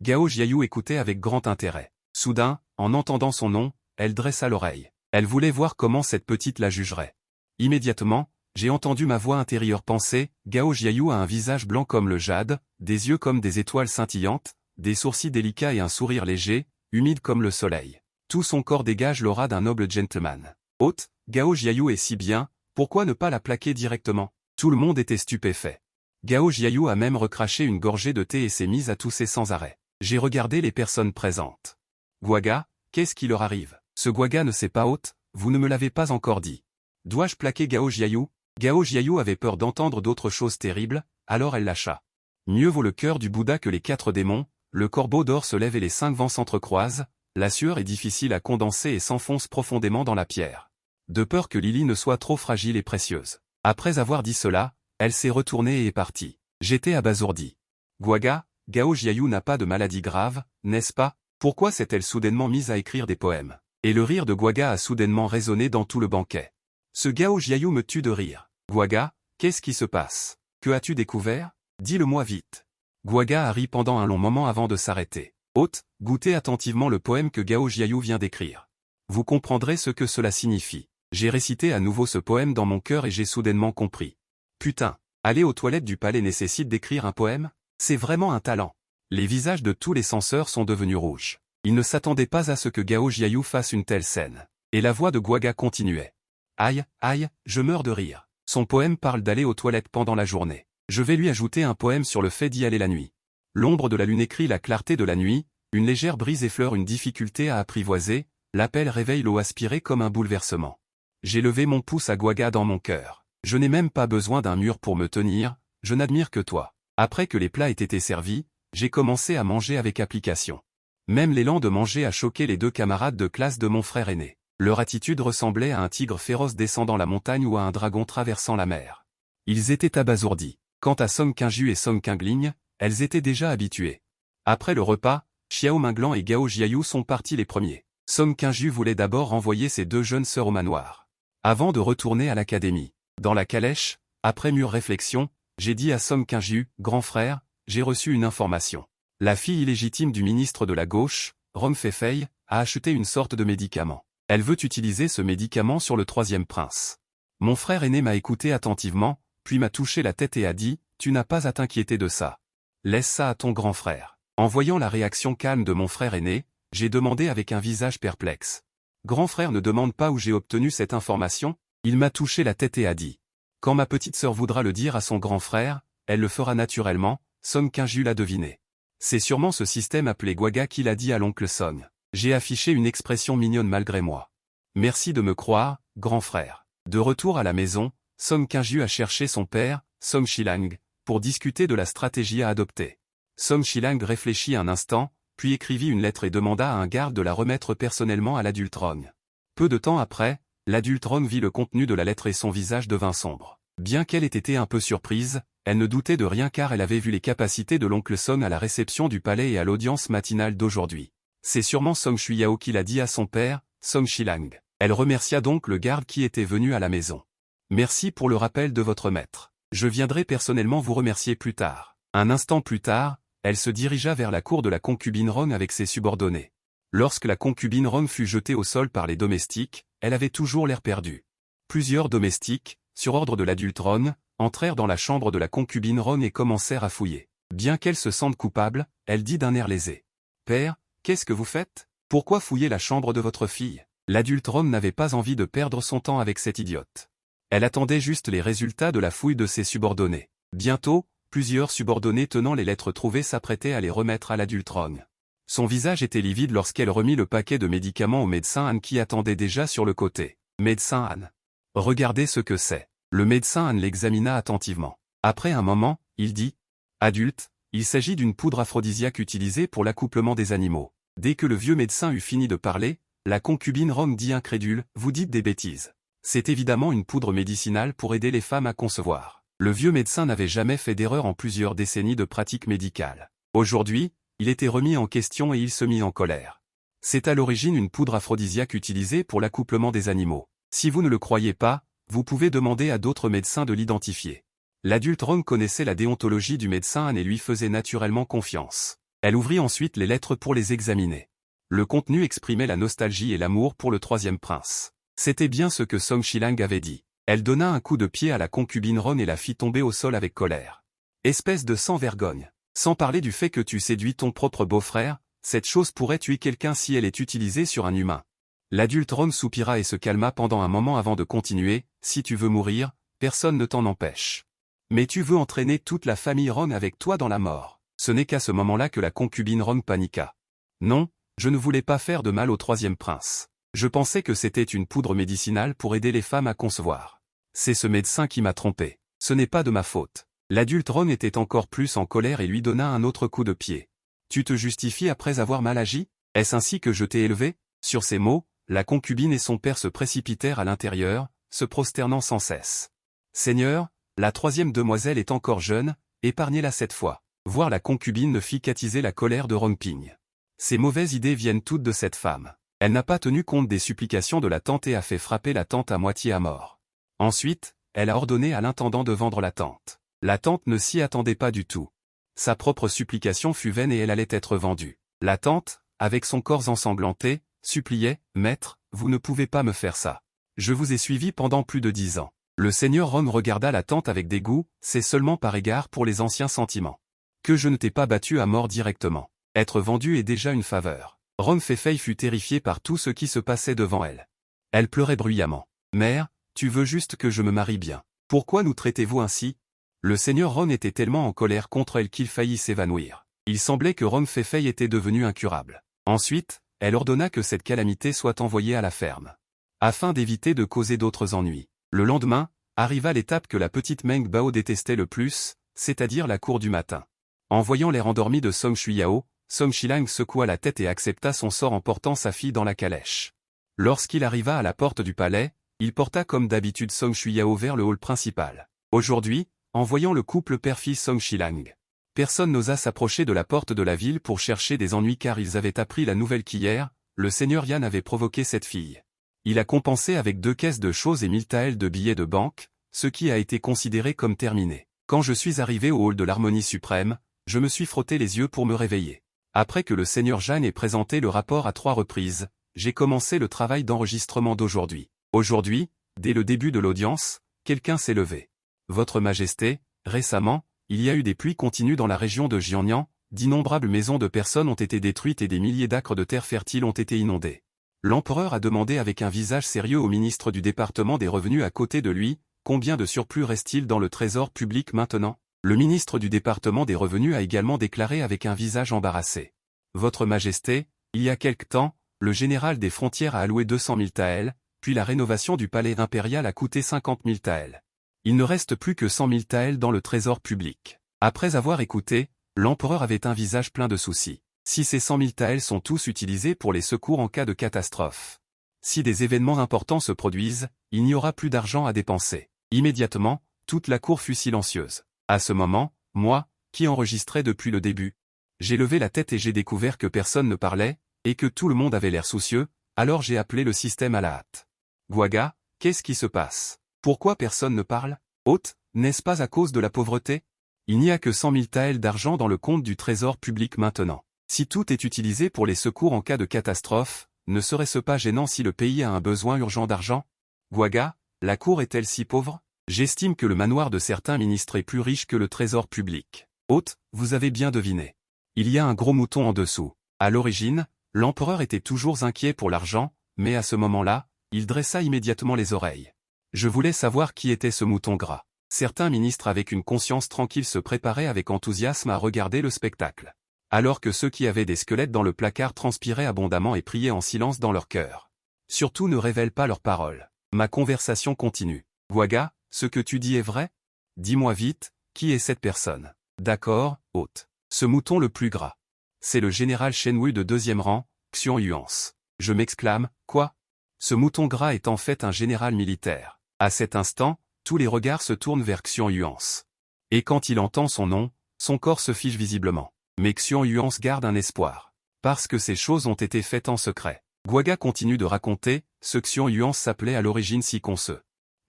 Gao Jiayu écoutait avec grand intérêt. Soudain, en entendant son nom, elle dressa l'oreille. Elle voulait voir comment cette petite la jugerait. Immédiatement, j'ai entendu ma voix intérieure penser, Gao Jiayu a un visage blanc comme le jade, des yeux comme des étoiles scintillantes, des sourcils délicats et un sourire léger, humide comme le soleil. Tout son corps dégage l'aura d'un noble gentleman. Hôte, Gao Jiayu est si bien, pourquoi ne pas la plaquer directement? Tout le monde était stupéfait. Gao Jiayu a même recraché une gorgée de thé et s'est mise à tousser sans arrêt. J'ai regardé les personnes présentes. Guaga, qu'est-ce qui leur arrive? Ce Guaga ne sait pas hôte, vous ne me l'avez pas encore dit. Dois-je plaquer Gao Jiayu? Gao Jiayu avait peur d'entendre d'autres choses terribles, alors elle lâcha. Mieux vaut le cœur du Bouddha que les 4 démons, le corbeau d'or se lève et les 5 vents s'entrecroisent, la sueur est difficile à condenser et s'enfonce profondément dans la pierre. De peur que Lily ne soit trop fragile et précieuse. Après avoir dit cela, elle s'est retournée et est partie. J'étais abasourdi. Guaga, Gao Jiayu n'a pas de maladie grave, n'est-ce pas? Pourquoi s'est-elle soudainement mise à écrire des poèmes? Et le rire de Guaga a soudainement résonné dans tout le banquet. Ce Gao Jiayu me tue de rire. Guaga, qu'est-ce qui se passe? Que as-tu découvert? Dis-le-moi vite. Guaga a ri pendant un long moment avant de s'arrêter. Hôte, goûtez attentivement le poème que Gao Jiayu vient d'écrire. Vous comprendrez ce que cela signifie. J'ai récité à nouveau ce poème dans mon cœur et j'ai soudainement compris. Putain, aller aux toilettes du palais nécessite d'écrire un poème? C'est vraiment un talent. Les visages de tous les censeurs sont devenus rouges. Ils ne s'attendaient pas à ce que Gao Jiayu fasse une telle scène. Et la voix de Guaga continuait. Aïe, aïe, je meurs de rire. Son poème parle d'aller aux toilettes pendant la journée. Je vais lui ajouter un poème sur le fait d'y aller la nuit. L'ombre de la lune écrit la clarté de la nuit, une légère brise effleure une difficulté à apprivoiser, l'appel réveille l'eau aspirée comme un bouleversement. J'ai levé mon pouce à Guaga dans mon cœur. Je n'ai même pas besoin d'un mur pour me tenir, je n'admire que toi. Après que les plats aient été servis, j'ai commencé à manger avec application. Même l'élan de manger a choqué les 2 camarades de classe de mon frère aîné. Leur attitude ressemblait à un tigre féroce descendant la montagne ou à un dragon traversant la mer. Ils étaient abasourdis. Quant à Song Kyung-ju et Song Kyung-ling, elles étaient déjà habituées. Après le repas, Xiao Minglan et Gao Jiayu sont partis les premiers. Song Kyung-ju voulait d'abord renvoyer ses 2 jeunes sœurs au manoir. Avant de retourner à l'académie. Dans la calèche, après mûre réflexion, j'ai dit à Song Kyung-ju, grand frère, j'ai reçu une information. La fille illégitime du ministre de la Gauche, Rom Fei, a acheté une sorte de médicament. Elle veut utiliser ce médicament sur le 3e prince. Mon frère aîné m'a écouté attentivement, puis m'a touché la tête et a dit, tu n'as pas à t'inquiéter de ça. Laisse ça à ton grand frère. En voyant la réaction calme de mon frère aîné, j'ai demandé avec un visage perplexe. Grand frère ne demande pas où j'ai obtenu cette information, il m'a touché la tête et a dit. Quand ma petite sœur voudra le dire à son grand frère, elle le fera naturellement, Song Kyung-ju l'a deviné. C'est sûrement ce système appelé Guaga qui l'a dit à l'oncle Song. J'ai affiché une expression mignonne malgré moi. Merci de me croire, grand frère. De retour à la maison, Song Kyung-ju a cherché son père, Song Shilang, pour discuter de la stratégie à adopter. Song Shilang réfléchit un instant, puis écrivit une lettre et demanda à un garde de la remettre personnellement à l'adulte Rong. Peu de temps après, l'adulte Rong vit le contenu de la lettre et son visage devint sombre. Bien qu'elle ait été un peu surprise, elle ne doutait de rien car elle avait vu les capacités de l'oncle Song à la réception du palais et à l'audience matinale d'aujourd'hui. C'est sûrement Song Shuyao qui l'a dit à son père, Song Shilang. Elle remercia donc le garde qui était venu à la maison. Merci pour le rappel de votre maître. Je viendrai personnellement vous remercier plus tard. Un instant plus tard, elle se dirigea vers la cour de la concubine Rong avec ses subordonnés. Lorsque la concubine Rong fut jetée au sol par les domestiques, elle avait toujours l'air perdue. Plusieurs domestiques, sur ordre de l'adulte Rong, entrèrent dans la chambre de la concubine Rong et commencèrent à fouiller. Bien qu'elle se sente coupable, elle dit d'un air lésé. « Père, qu'est-ce que vous faites? Pourquoi fouiller la chambre de votre fille ?» L'adulte Rong n'avait pas envie de perdre son temps avec cette idiote. Elle attendait juste les résultats de la fouille de ses subordonnés. Bientôt, plusieurs subordonnés tenant les lettres trouvées s'apprêtaient à les remettre à l'adulte Rong. Son visage était livide lorsqu'elle remit le paquet de médicaments au médecin Han qui attendait déjà sur le côté. « Médecin Han. Regardez ce que c'est. » Le médecin Han l'examina attentivement. Après un moment, il dit « Adulte, il s'agit d'une poudre aphrodisiaque utilisée pour l'accouplement des animaux. » Dès que le vieux médecin eut fini de parler, la concubine Rong dit incrédule « Vous dites des bêtises. C'est évidemment une poudre médicinale pour aider les femmes à concevoir. » Le vieux médecin n'avait jamais fait d'erreur en plusieurs décennies de pratique médicale. Aujourd'hui, il était remis en question et il se mit en colère. C'est à l'origine une poudre aphrodisiaque utilisée pour l'accouplement des animaux. Si vous ne le croyez pas, vous pouvez demander à d'autres médecins de l'identifier. L'adulte Rong connaissait la déontologie du médecin Han et lui faisait naturellement confiance. Elle ouvrit ensuite les lettres pour les examiner. Le contenu exprimait la nostalgie et l'amour pour le troisième prince. C'était bien ce que Song Shilang avait dit. Elle donna un coup de pied à la concubine Rong et la fit tomber au sol avec colère. Espèce de sans-vergogne. Sans parler du fait que tu séduis ton propre beau-frère, cette chose pourrait tuer quelqu'un si elle est utilisée sur un humain. L'adulte Rong soupira et se calma pendant un moment avant de continuer, si tu veux mourir, personne ne t'en empêche. Mais tu veux entraîner toute la famille Rong avec toi dans la mort. Ce n'est qu'à ce moment-là que la concubine Rong paniqua. Non, je ne voulais pas faire de mal au troisième prince. Je pensais que c'était une poudre médicinale pour aider les femmes à concevoir. C'est ce médecin qui m'a trompé. Ce n'est pas de ma faute. L'adulte Rong était encore plus en colère et lui donna un autre coup de pied. Tu te justifies après avoir mal agi? Est-ce ainsi que je t'ai élevé? Sur ces mots, la concubine et son père se précipitèrent à l'intérieur, se prosternant sans cesse. Seigneur, la troisième demoiselle est encore jeune, épargnez-la cette fois. Voir la concubine ne fit qu'attiser la colère de Rong Ping. Ces mauvaises idées viennent toutes de cette femme. Elle n'a pas tenu compte des supplications de la tante et a fait frapper la tante à moitié à mort. Ensuite, elle a ordonné à l'intendant de vendre la tante. La tante ne s'y attendait pas du tout. Sa propre supplication fut vaine et elle allait être vendue. La tante, avec son corps ensanglanté, suppliait « Maître, vous ne pouvez pas me faire ça. Je vous ai suivi pendant plus de 10 ans. » Le seigneur Rong regarda la tante avec dégoût, c'est seulement par égard pour les anciens sentiments. Que je ne t'ai pas battu à mort directement. Être vendu est déjà une faveur. Rong Feifei fut terrifiée par tout ce qui se passait devant elle. Elle pleurait bruyamment. « Mère, tu veux juste que je me marie bien. Pourquoi nous traitez-vous ainsi ?» Le seigneur Rong était tellement en colère contre elle qu'il faillit s'évanouir. Il semblait que Rong Feifei était devenu incurable. Ensuite, elle ordonna que cette calamité soit envoyée à la ferme. Afin d'éviter de causer d'autres ennuis. Le lendemain, arriva l'étape que la petite Meng Bao détestait le plus, c'est-à-dire la cour du matin. En voyant l'air endormi de Song Shuyao, Song Shilang secoua la tête et accepta son sort en portant sa fille dans la calèche. Lorsqu'il arriva à la porte du palais, il porta comme d'habitude Song Shuyao vers le hall principal. Aujourd'hui, en voyant le couple père-fils Song Shilang, personne n'osa s'approcher de la porte de la ville pour chercher des ennuis car ils avaient appris la nouvelle qu'hier, le seigneur Yan avait provoqué cette fille. Il a compensé avec 2 caisses de choses et 1000 taels de billets de banque, ce qui a été considéré comme terminé. Quand je suis arrivé au hall de l'harmonie suprême, je me suis frotté les yeux pour me réveiller. Après que le seigneur Jan ait présenté le rapport à 3 reprises, j'ai commencé le travail d'enregistrement d'aujourd'hui. Aujourd'hui, dès le début de l'audience, quelqu'un s'est levé. Votre Majesté, récemment, il y a eu des pluies continues dans la région de Jiangnan, d'innombrables maisons de personnes ont été détruites et des milliers d'acres de terre fertile ont été inondés. L'empereur a demandé avec un visage sérieux au ministre du département des revenus à côté de lui, combien de surplus reste-t-il dans le trésor public maintenant? Le ministre du département des revenus a également déclaré avec un visage embarrassé. Votre Majesté, il y a quelque temps, le général des frontières a alloué 200 000 taels, puis la rénovation du palais impérial a coûté 50 000 taels. Il ne reste plus que 100 000 taels dans le trésor public. Après avoir écouté, l'empereur avait un visage plein de soucis. Si ces 100 000 taels sont tous utilisés pour les secours en cas de catastrophe. Si des événements importants se produisent, il n'y aura plus d'argent à dépenser. Immédiatement, toute la cour fut silencieuse. À ce moment, moi, qui enregistrais depuis le début, j'ai levé la tête et j'ai découvert que personne ne parlait, et que tout le monde avait l'air soucieux, alors j'ai appelé le système à la hâte. Gwaga, qu'est-ce qui se passe? Pourquoi personne ne parle? Hôte, n'est-ce pas à cause de la pauvreté? Il n'y a que 100 000 taels d'argent dans le compte du trésor public maintenant. Si tout est utilisé pour les secours en cas de catastrophe, ne serait-ce pas gênant si le pays a un besoin urgent d'argent? Gwaga, la cour est-elle si pauvre? J'estime que le manoir de certains ministres est plus riche que le trésor public. Hôte, vous avez bien deviné. Il y a un gros mouton en dessous. À l'origine, l'empereur était toujours inquiet pour l'argent, mais à ce moment-là, il dressa immédiatement les oreilles. Je voulais savoir qui était ce mouton gras. Certains ministres avec une conscience tranquille se préparaient avec enthousiasme à regarder le spectacle. Alors que ceux qui avaient des squelettes dans le placard transpiraient abondamment et priaient en silence dans leur cœur. Surtout ne révèle pas leurs paroles. Ma conversation continue. Gwaga, ce que tu dis est vrai? Dis-moi vite, qui est cette personne? D'accord, hôte. Ce mouton le plus gras. C'est le général Shenwu de 2e rang, Xiong Yuans. Je m'exclame, quoi? Ce mouton gras est en fait un général militaire. À cet instant, tous les regards se tournent vers Xiong Yuans. Et quand il entend son nom, son corps se fige visiblement. Mais Xiong Yuans garde un espoir. Parce que ces choses ont été faites en secret. Gwaga continue de raconter, ce Xiong Yuans s'appelait à l'origine Sikonse.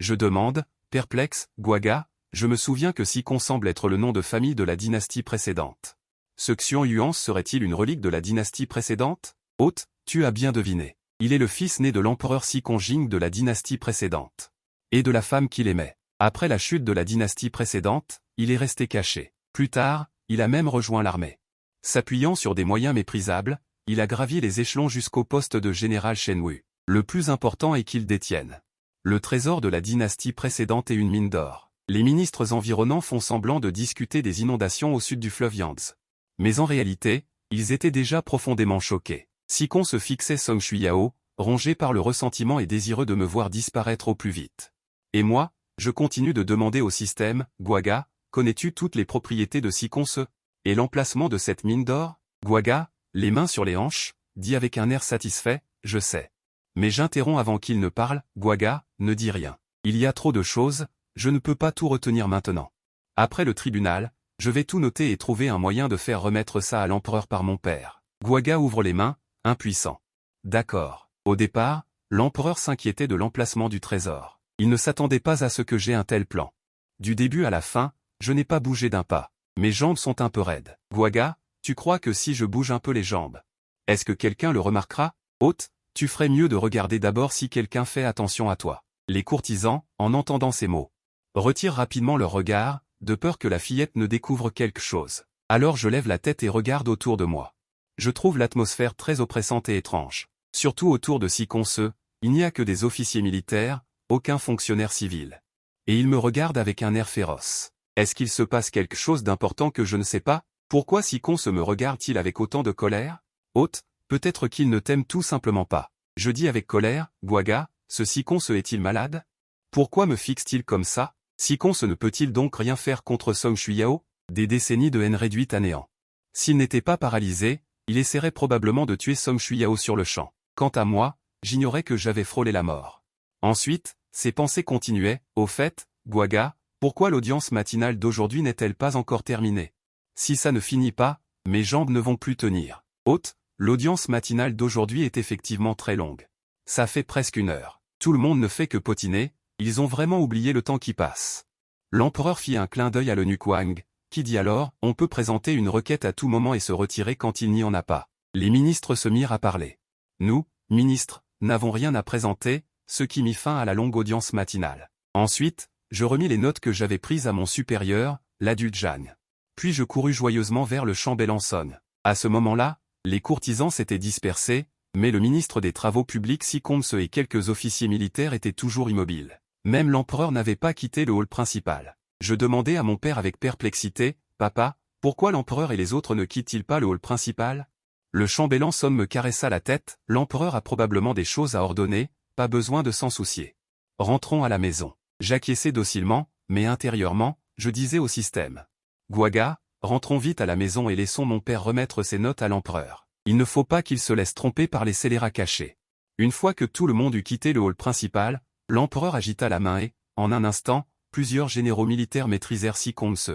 Je demande, perplexe, Gwaga, je me souviens que Sikon semble être le nom de famille de la dynastie précédente. Ce Xiong Yuans serait-il une relique de la dynastie précédente? Hôte, tu as bien deviné. Il est le fils né de l'empereur Sikon Jing de la dynastie précédente. Et de la femme qu'il aimait. Après la chute de la dynastie précédente, il est resté caché. Plus tard, il a même rejoint l'armée. S'appuyant sur des moyens méprisables, il a gravi les échelons jusqu'au poste de général Shenwu. Le plus important est qu'il détienne le trésor de la dynastie précédente et une mine d'or. Les ministres environnants font semblant de discuter des inondations au sud du fleuve Yangtze. Mais en réalité, ils étaient déjà profondément choqués. Sikon se fixait Song Shuyao, rongé par le ressentiment et désireux de me voir disparaître au plus vite. Et moi, je continue de demander au système, Gwaga, connais-tu toutes les propriétés de Sikonse? Et l'emplacement de cette mine d'or? Gwaga, les mains sur les hanches, dit avec un air satisfait, je sais. Mais j'interromps avant qu'il ne parle, Gwaga, ne dis rien. Il y a trop de choses, je ne peux pas tout retenir maintenant. Après le tribunal, je vais tout noter et trouver un moyen de faire remettre ça à l'empereur par mon père. Gwaga ouvre les mains, impuissant. D'accord. Au départ, l'empereur s'inquiétait de l'emplacement du trésor. Il ne s'attendait pas à ce que j'aie un tel plan. Du début à la fin, je n'ai pas bougé d'un pas. Mes jambes sont un peu raides. Gwaga, tu crois que si je bouge un peu les jambes, est-ce que quelqu'un le remarquera? Hôte, tu ferais mieux de regarder d'abord si quelqu'un fait attention à toi. Les courtisans, en entendant ces mots, retirent rapidement leur regard, de peur que la fillette ne découvre quelque chose. Alors je lève la tête et regarde autour de moi. Je trouve l'atmosphère très oppressante et étrange. Surtout autour de Sikonse, il n'y a que des officiers militaires, aucun fonctionnaire civil. Et ils me regardent avec un air féroce. Est-ce qu'il se passe quelque chose d'important que je ne sais pas? Pourquoi Sikonse me regarde-t-il avec autant de colère? Hôte, peut-être qu'il ne t'aime tout simplement pas. Je dis avec colère, Gwaga, ce Sikonse est-il malade? Pourquoi me fixe-t-il comme ça? Sikonse ne peut-il donc rien faire contre Song Shuyao? Des décennies de haine réduite à néant. S'il n'était pas paralysé, il essaierait probablement de tuer Song Shuyao sur le champ. Quant à moi, j'ignorais que j'avais frôlé la mort. Ensuite, ses pensées continuaient, au fait, Gwaga, pourquoi l'audience matinale d'aujourd'hui n'est-elle pas encore terminée? Si ça ne finit pas, mes jambes ne vont plus tenir. Hôte, l'audience matinale d'aujourd'hui est effectivement très longue. Ça fait presque 1 heure. Tout le monde ne fait que potiner, ils ont vraiment oublié le temps qui passe. L'empereur fit un clin d'œil à l'eunuque Wang, qui dit alors, on peut présenter une requête à tout moment et se retirer quand il n'y en a pas. Les ministres se mirent à parler. Nous, ministres, n'avons rien à présenter, ce qui mit fin à la longue audience matinale. Ensuite, je remis les notes que j'avais prises à mon supérieur, l'adulte Jeanne. Puis je courus joyeusement vers le champ Belenson. À ce moment-là, les courtisans s'étaient dispersés, mais le ministre des Travaux publics Sikonse et quelques officiers militaires étaient toujours immobiles. Même l'empereur n'avait pas quitté le hall principal. Je demandai à mon père avec perplexité, « Papa, pourquoi l'empereur et les autres ne quittent-ils pas le hall principal ?» Le chambellan Son me caressa la tête, « L'empereur a probablement des choses à ordonner, pas besoin de s'en soucier. Rentrons à la maison. » J'acquiesçais docilement, mais intérieurement, je disais au système. « Gwaga, rentrons vite à la maison et laissons mon père remettre ses notes à l'empereur. Il ne faut pas qu'il se laisse tromper par les scélérats cachés. » Une fois que tout le monde eut quitté le hall principal, l'empereur agita la main et, en un instant, plusieurs généraux militaires maîtrisèrent Sikonse.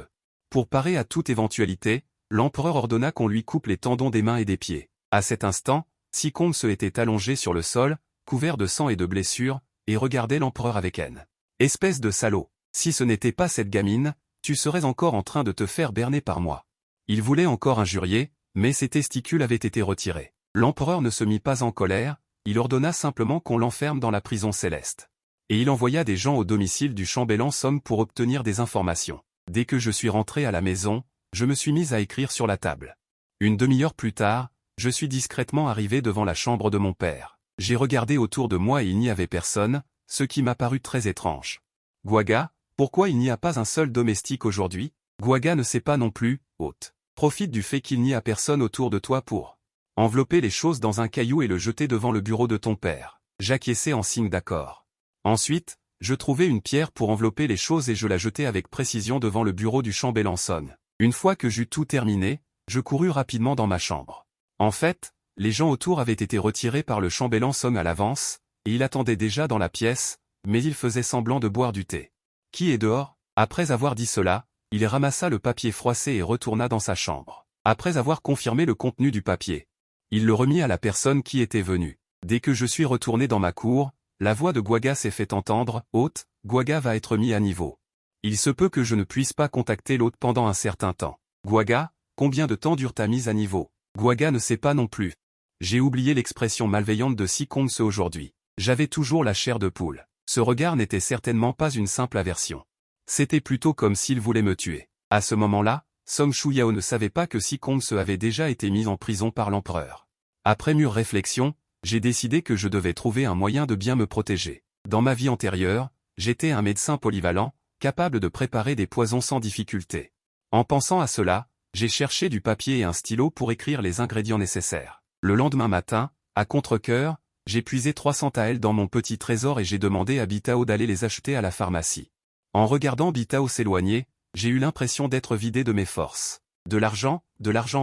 Pour parer à toute éventualité, l'empereur ordonna qu'on lui coupe les tendons des mains et des pieds. À cet instant, Sikong se était allongé sur le sol, couvert de sang et de blessures, et regardait l'empereur avec haine. Espèce de salaud, si ce n'était pas cette gamine, tu serais encore en train de te faire berner par moi. Il voulait encore injurier, mais ses testicules avaient été retirés. L'empereur ne se mit pas en colère, il ordonna simplement qu'on l'enferme dans la prison céleste. Et il envoya des gens au domicile du chambellan Song pour obtenir des informations. Dès que je suis rentré à la maison, je me suis mis à écrire sur la table. Une demi-heure plus tard, je suis discrètement arrivé devant la chambre de mon père. J'ai regardé autour de moi et il n'y avait personne, ce qui m'a paru très étrange. Guaga, pourquoi il n'y a pas un seul domestique aujourd'hui? Guaga ne sait pas non plus, hôte. Profite du fait qu'il n'y a personne autour de toi pour envelopper les choses dans un caillou et le jeter devant le bureau de ton père. J'acquiesçai en signe d'accord. Ensuite, je trouvai une pierre pour envelopper les choses et je la jetai avec précision devant le bureau du chambellan Song. Une fois que j'eus tout terminé, je courus rapidement dans ma chambre. En fait, les gens autour avaient été retirés par le chambellan Song à l'avance, et il attendait déjà dans la pièce, mais il faisait semblant de boire du thé. Qui est dehors? Après avoir dit cela, il ramassa le papier froissé et retourna dans sa chambre. Après avoir confirmé le contenu du papier, il le remit à la personne qui était venue. Dès que je suis retourné dans ma cour, la voix de Guaga s'est fait entendre. Hôte, Guaga va être mis à niveau. Il se peut que je ne puisse pas contacter l'hôte pendant un certain temps. Guaga, combien de temps dure ta mise à niveau? Guaga ne sait pas non plus. J'ai oublié l'expression malveillante de Sikong aujourd'hui. J'avais toujours la chair de poule. Ce regard n'était certainement pas une simple aversion. C'était plutôt comme s'il voulait me tuer. À ce moment-là, Song Shuyao ne savait pas que Sikong se avait déjà été mis en prison par l'empereur. Après mûre réflexion, j'ai décidé que je devais trouver un moyen de bien me protéger. Dans ma vie antérieure, j'étais un médecin polyvalent, capable de préparer des poisons sans difficulté. En pensant à cela, j'ai cherché du papier et un stylo pour écrire les ingrédients nécessaires. Le lendemain matin, à contre-cœur, j'ai puisé 300 taels dans mon petit trésor et j'ai demandé à Bitao d'aller les acheter à la pharmacie. En regardant Bitao s'éloigner, j'ai eu l'impression d'être vidé de mes forces. De l'argent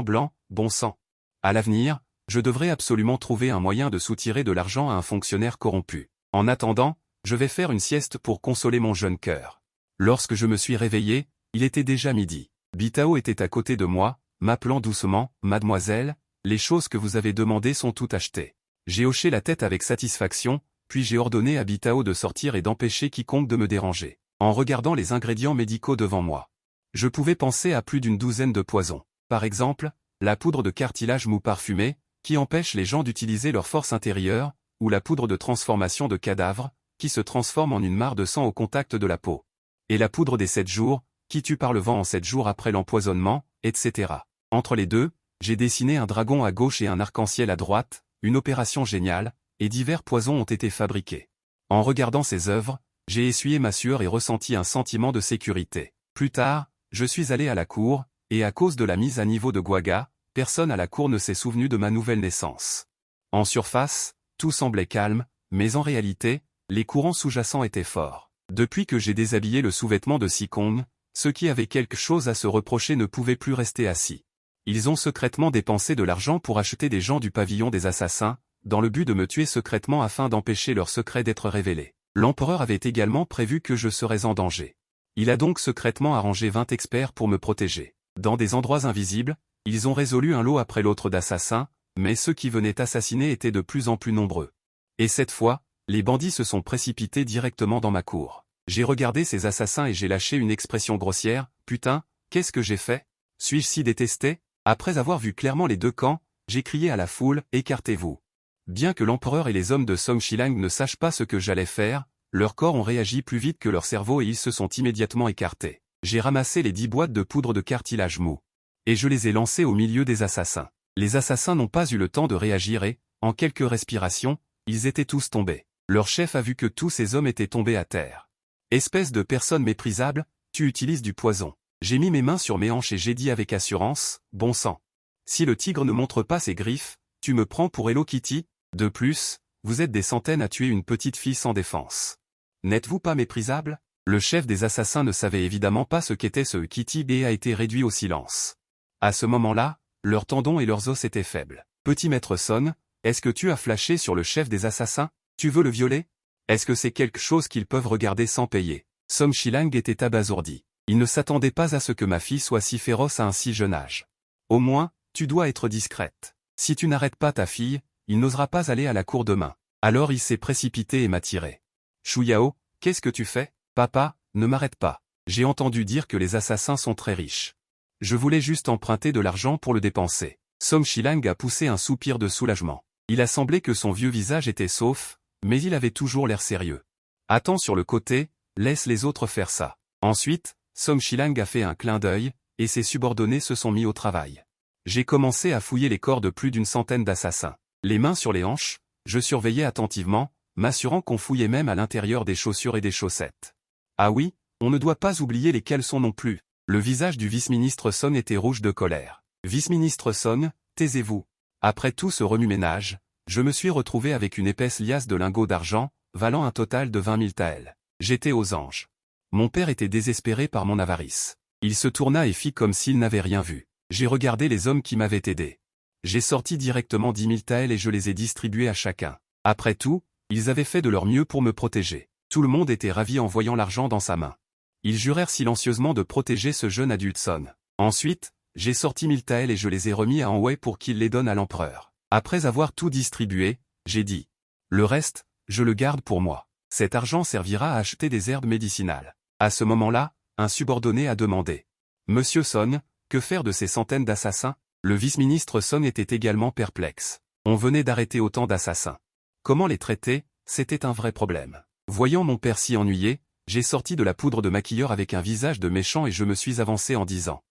blanc, bon sang. À l'avenir, je devrais absolument trouver un moyen de soutirer de l'argent à un fonctionnaire corrompu. En attendant, je vais faire une sieste pour consoler mon jeune cœur. Lorsque je me suis réveillé, il était déjà midi. Bitao était à côté de moi, m'appelant doucement, « Mademoiselle, les choses que vous avez demandées sont toutes achetées. » J'ai hoché la tête avec satisfaction, puis j'ai ordonné à Bitao de sortir et d'empêcher quiconque de me déranger. En regardant les ingrédients médicaux devant moi, je pouvais penser à plus d'une douzaine de poisons. Par exemple, la poudre de cartilage mou parfumé, qui empêche les gens d'utiliser leur force intérieure, ou la poudre de transformation de cadavre, qui se transforme en une mare de sang au contact de la peau. Et la poudre des 7 jours, qui tue par le vent en 7 jours après l'empoisonnement, etc. Entre les deux, j'ai dessiné un dragon à gauche et un arc-en-ciel à droite, une opération géniale, et divers poisons ont été fabriqués. En regardant ces œuvres, j'ai essuyé ma sueur et ressenti un sentiment de sécurité. Plus tard, je suis allé à la cour, et à cause de la mise à niveau de Guaga, personne à la cour ne s'est souvenu de ma nouvelle naissance. En surface, tout semblait calme, mais en réalité, les courants sous-jacents étaient forts. Depuis que j'ai déshabillé le sous-vêtement de Sikong, ceux qui avaient quelque chose à se reprocher ne pouvaient plus rester assis. Ils ont secrètement dépensé de l'argent pour acheter des gens du pavillon des assassins, dans le but de me tuer secrètement afin d'empêcher leur secret d'être révélé. L'empereur avait également prévu que je serais en danger. Il a donc secrètement arrangé 20 experts pour me protéger. Dans des endroits invisibles, ils ont résolu un lot après l'autre d'assassins, mais ceux qui venaient assassiner étaient de plus en plus nombreux. Et cette fois, les bandits se sont précipités directement dans ma cour. J'ai regardé ces assassins et j'ai lâché une expression grossière, « Putain, qu'est-ce que j'ai fait? Suis-je si détesté ?» Après avoir vu clairement les deux camps, j'ai crié à la foule, « Écartez-vous !» Bien que l'empereur et les hommes de Song Shilang ne sachent pas ce que j'allais faire, leurs corps ont réagi plus vite que leur cerveau et ils se sont immédiatement écartés. J'ai ramassé les 10 boîtes de poudre de cartilage mou. Et je les ai lancées au milieu des assassins. Les assassins n'ont pas eu le temps de réagir et, en quelques respirations, ils étaient tous tombés. Leur chef a vu que tous ces hommes étaient tombés à terre. « Espèce de personne méprisable, tu utilises du poison. » J'ai mis mes mains sur mes hanches et j'ai dit avec assurance, « Bon sang. Si le tigre ne montre pas ses griffes, tu me prends pour Hello Kitty? De plus, vous êtes des centaines à tuer une petite fille sans défense. N'êtes-vous pas méprisable ?» Le chef des assassins ne savait évidemment pas ce qu'était ce Kitty et a été réduit au silence. À ce moment-là, leurs tendons et leurs os étaient faibles. « Petit maître Son, est-ce que tu as flashé sur le chef des assassins? Tu veux le violer? Est-ce que c'est quelque chose qu'ils peuvent regarder sans payer ?» Song Shilang était abasourdi. Il ne s'attendait pas à ce que ma fille soit si féroce à un si jeune âge. « Au moins, tu dois être discrète. Si tu n'arrêtes pas ta fille, il n'osera pas aller à la cour demain. Alors il s'est précipité et m'a tiré. Shu Yao, qu'est-ce que tu fais? Papa, ne m'arrête pas. J'ai entendu dire que les assassins sont très riches. Je voulais juste emprunter de l'argent pour le dépenser. Song Shilang a poussé un soupir de soulagement. Il a semblé que son vieux visage était sauf, mais il avait toujours l'air sérieux. Attends sur le côté, laisse les autres faire ça. Ensuite, Song Shilang a fait un clin d'œil, et ses subordonnés se sont mis au travail. J'ai commencé à fouiller les corps de plus d'une centaine d'assassins. Les mains sur les hanches, je surveillais attentivement, m'assurant qu'on fouillait même à l'intérieur des chaussures et des chaussettes. Ah oui, on ne doit pas oublier les caleçons non plus. Le visage du vice-ministre Song était rouge de colère. Vice-ministre Song, taisez-vous. Après tout ce remue-ménage, je me suis retrouvé avec une épaisse liasse de lingots d'argent, valant un total de 20 000 taels. J'étais aux anges. Mon père était désespéré par mon avarice. Il se tourna et fit comme s'il n'avait rien vu. J'ai regardé les hommes qui m'avaient aidé. J'ai sorti directement 10 000 taels et je les ai distribués à chacun. Après tout, ils avaient fait de leur mieux pour me protéger. Tout le monde était ravi en voyant l'argent dans sa main. Ils jurèrent silencieusement de protéger ce jeune adulte Son. Ensuite, j'ai sorti 1000 taels et je les ai remis à Anwei pour qu'il les donne à l'empereur. Après avoir tout distribué, j'ai dit. Le reste, je le garde pour moi. Cet argent servira à acheter des herbes médicinales. À ce moment-là, un subordonné a demandé. Monsieur Son, que faire de ces centaines d'assassins? Le vice-ministre Son était également perplexe. On venait d'arrêter autant d'assassins. Comment les traiter? C'était un vrai problème. Voyant mon père si ennuyé, j'ai sorti de la poudre de maquilleur avec un visage de méchant et je me suis avancé en disant.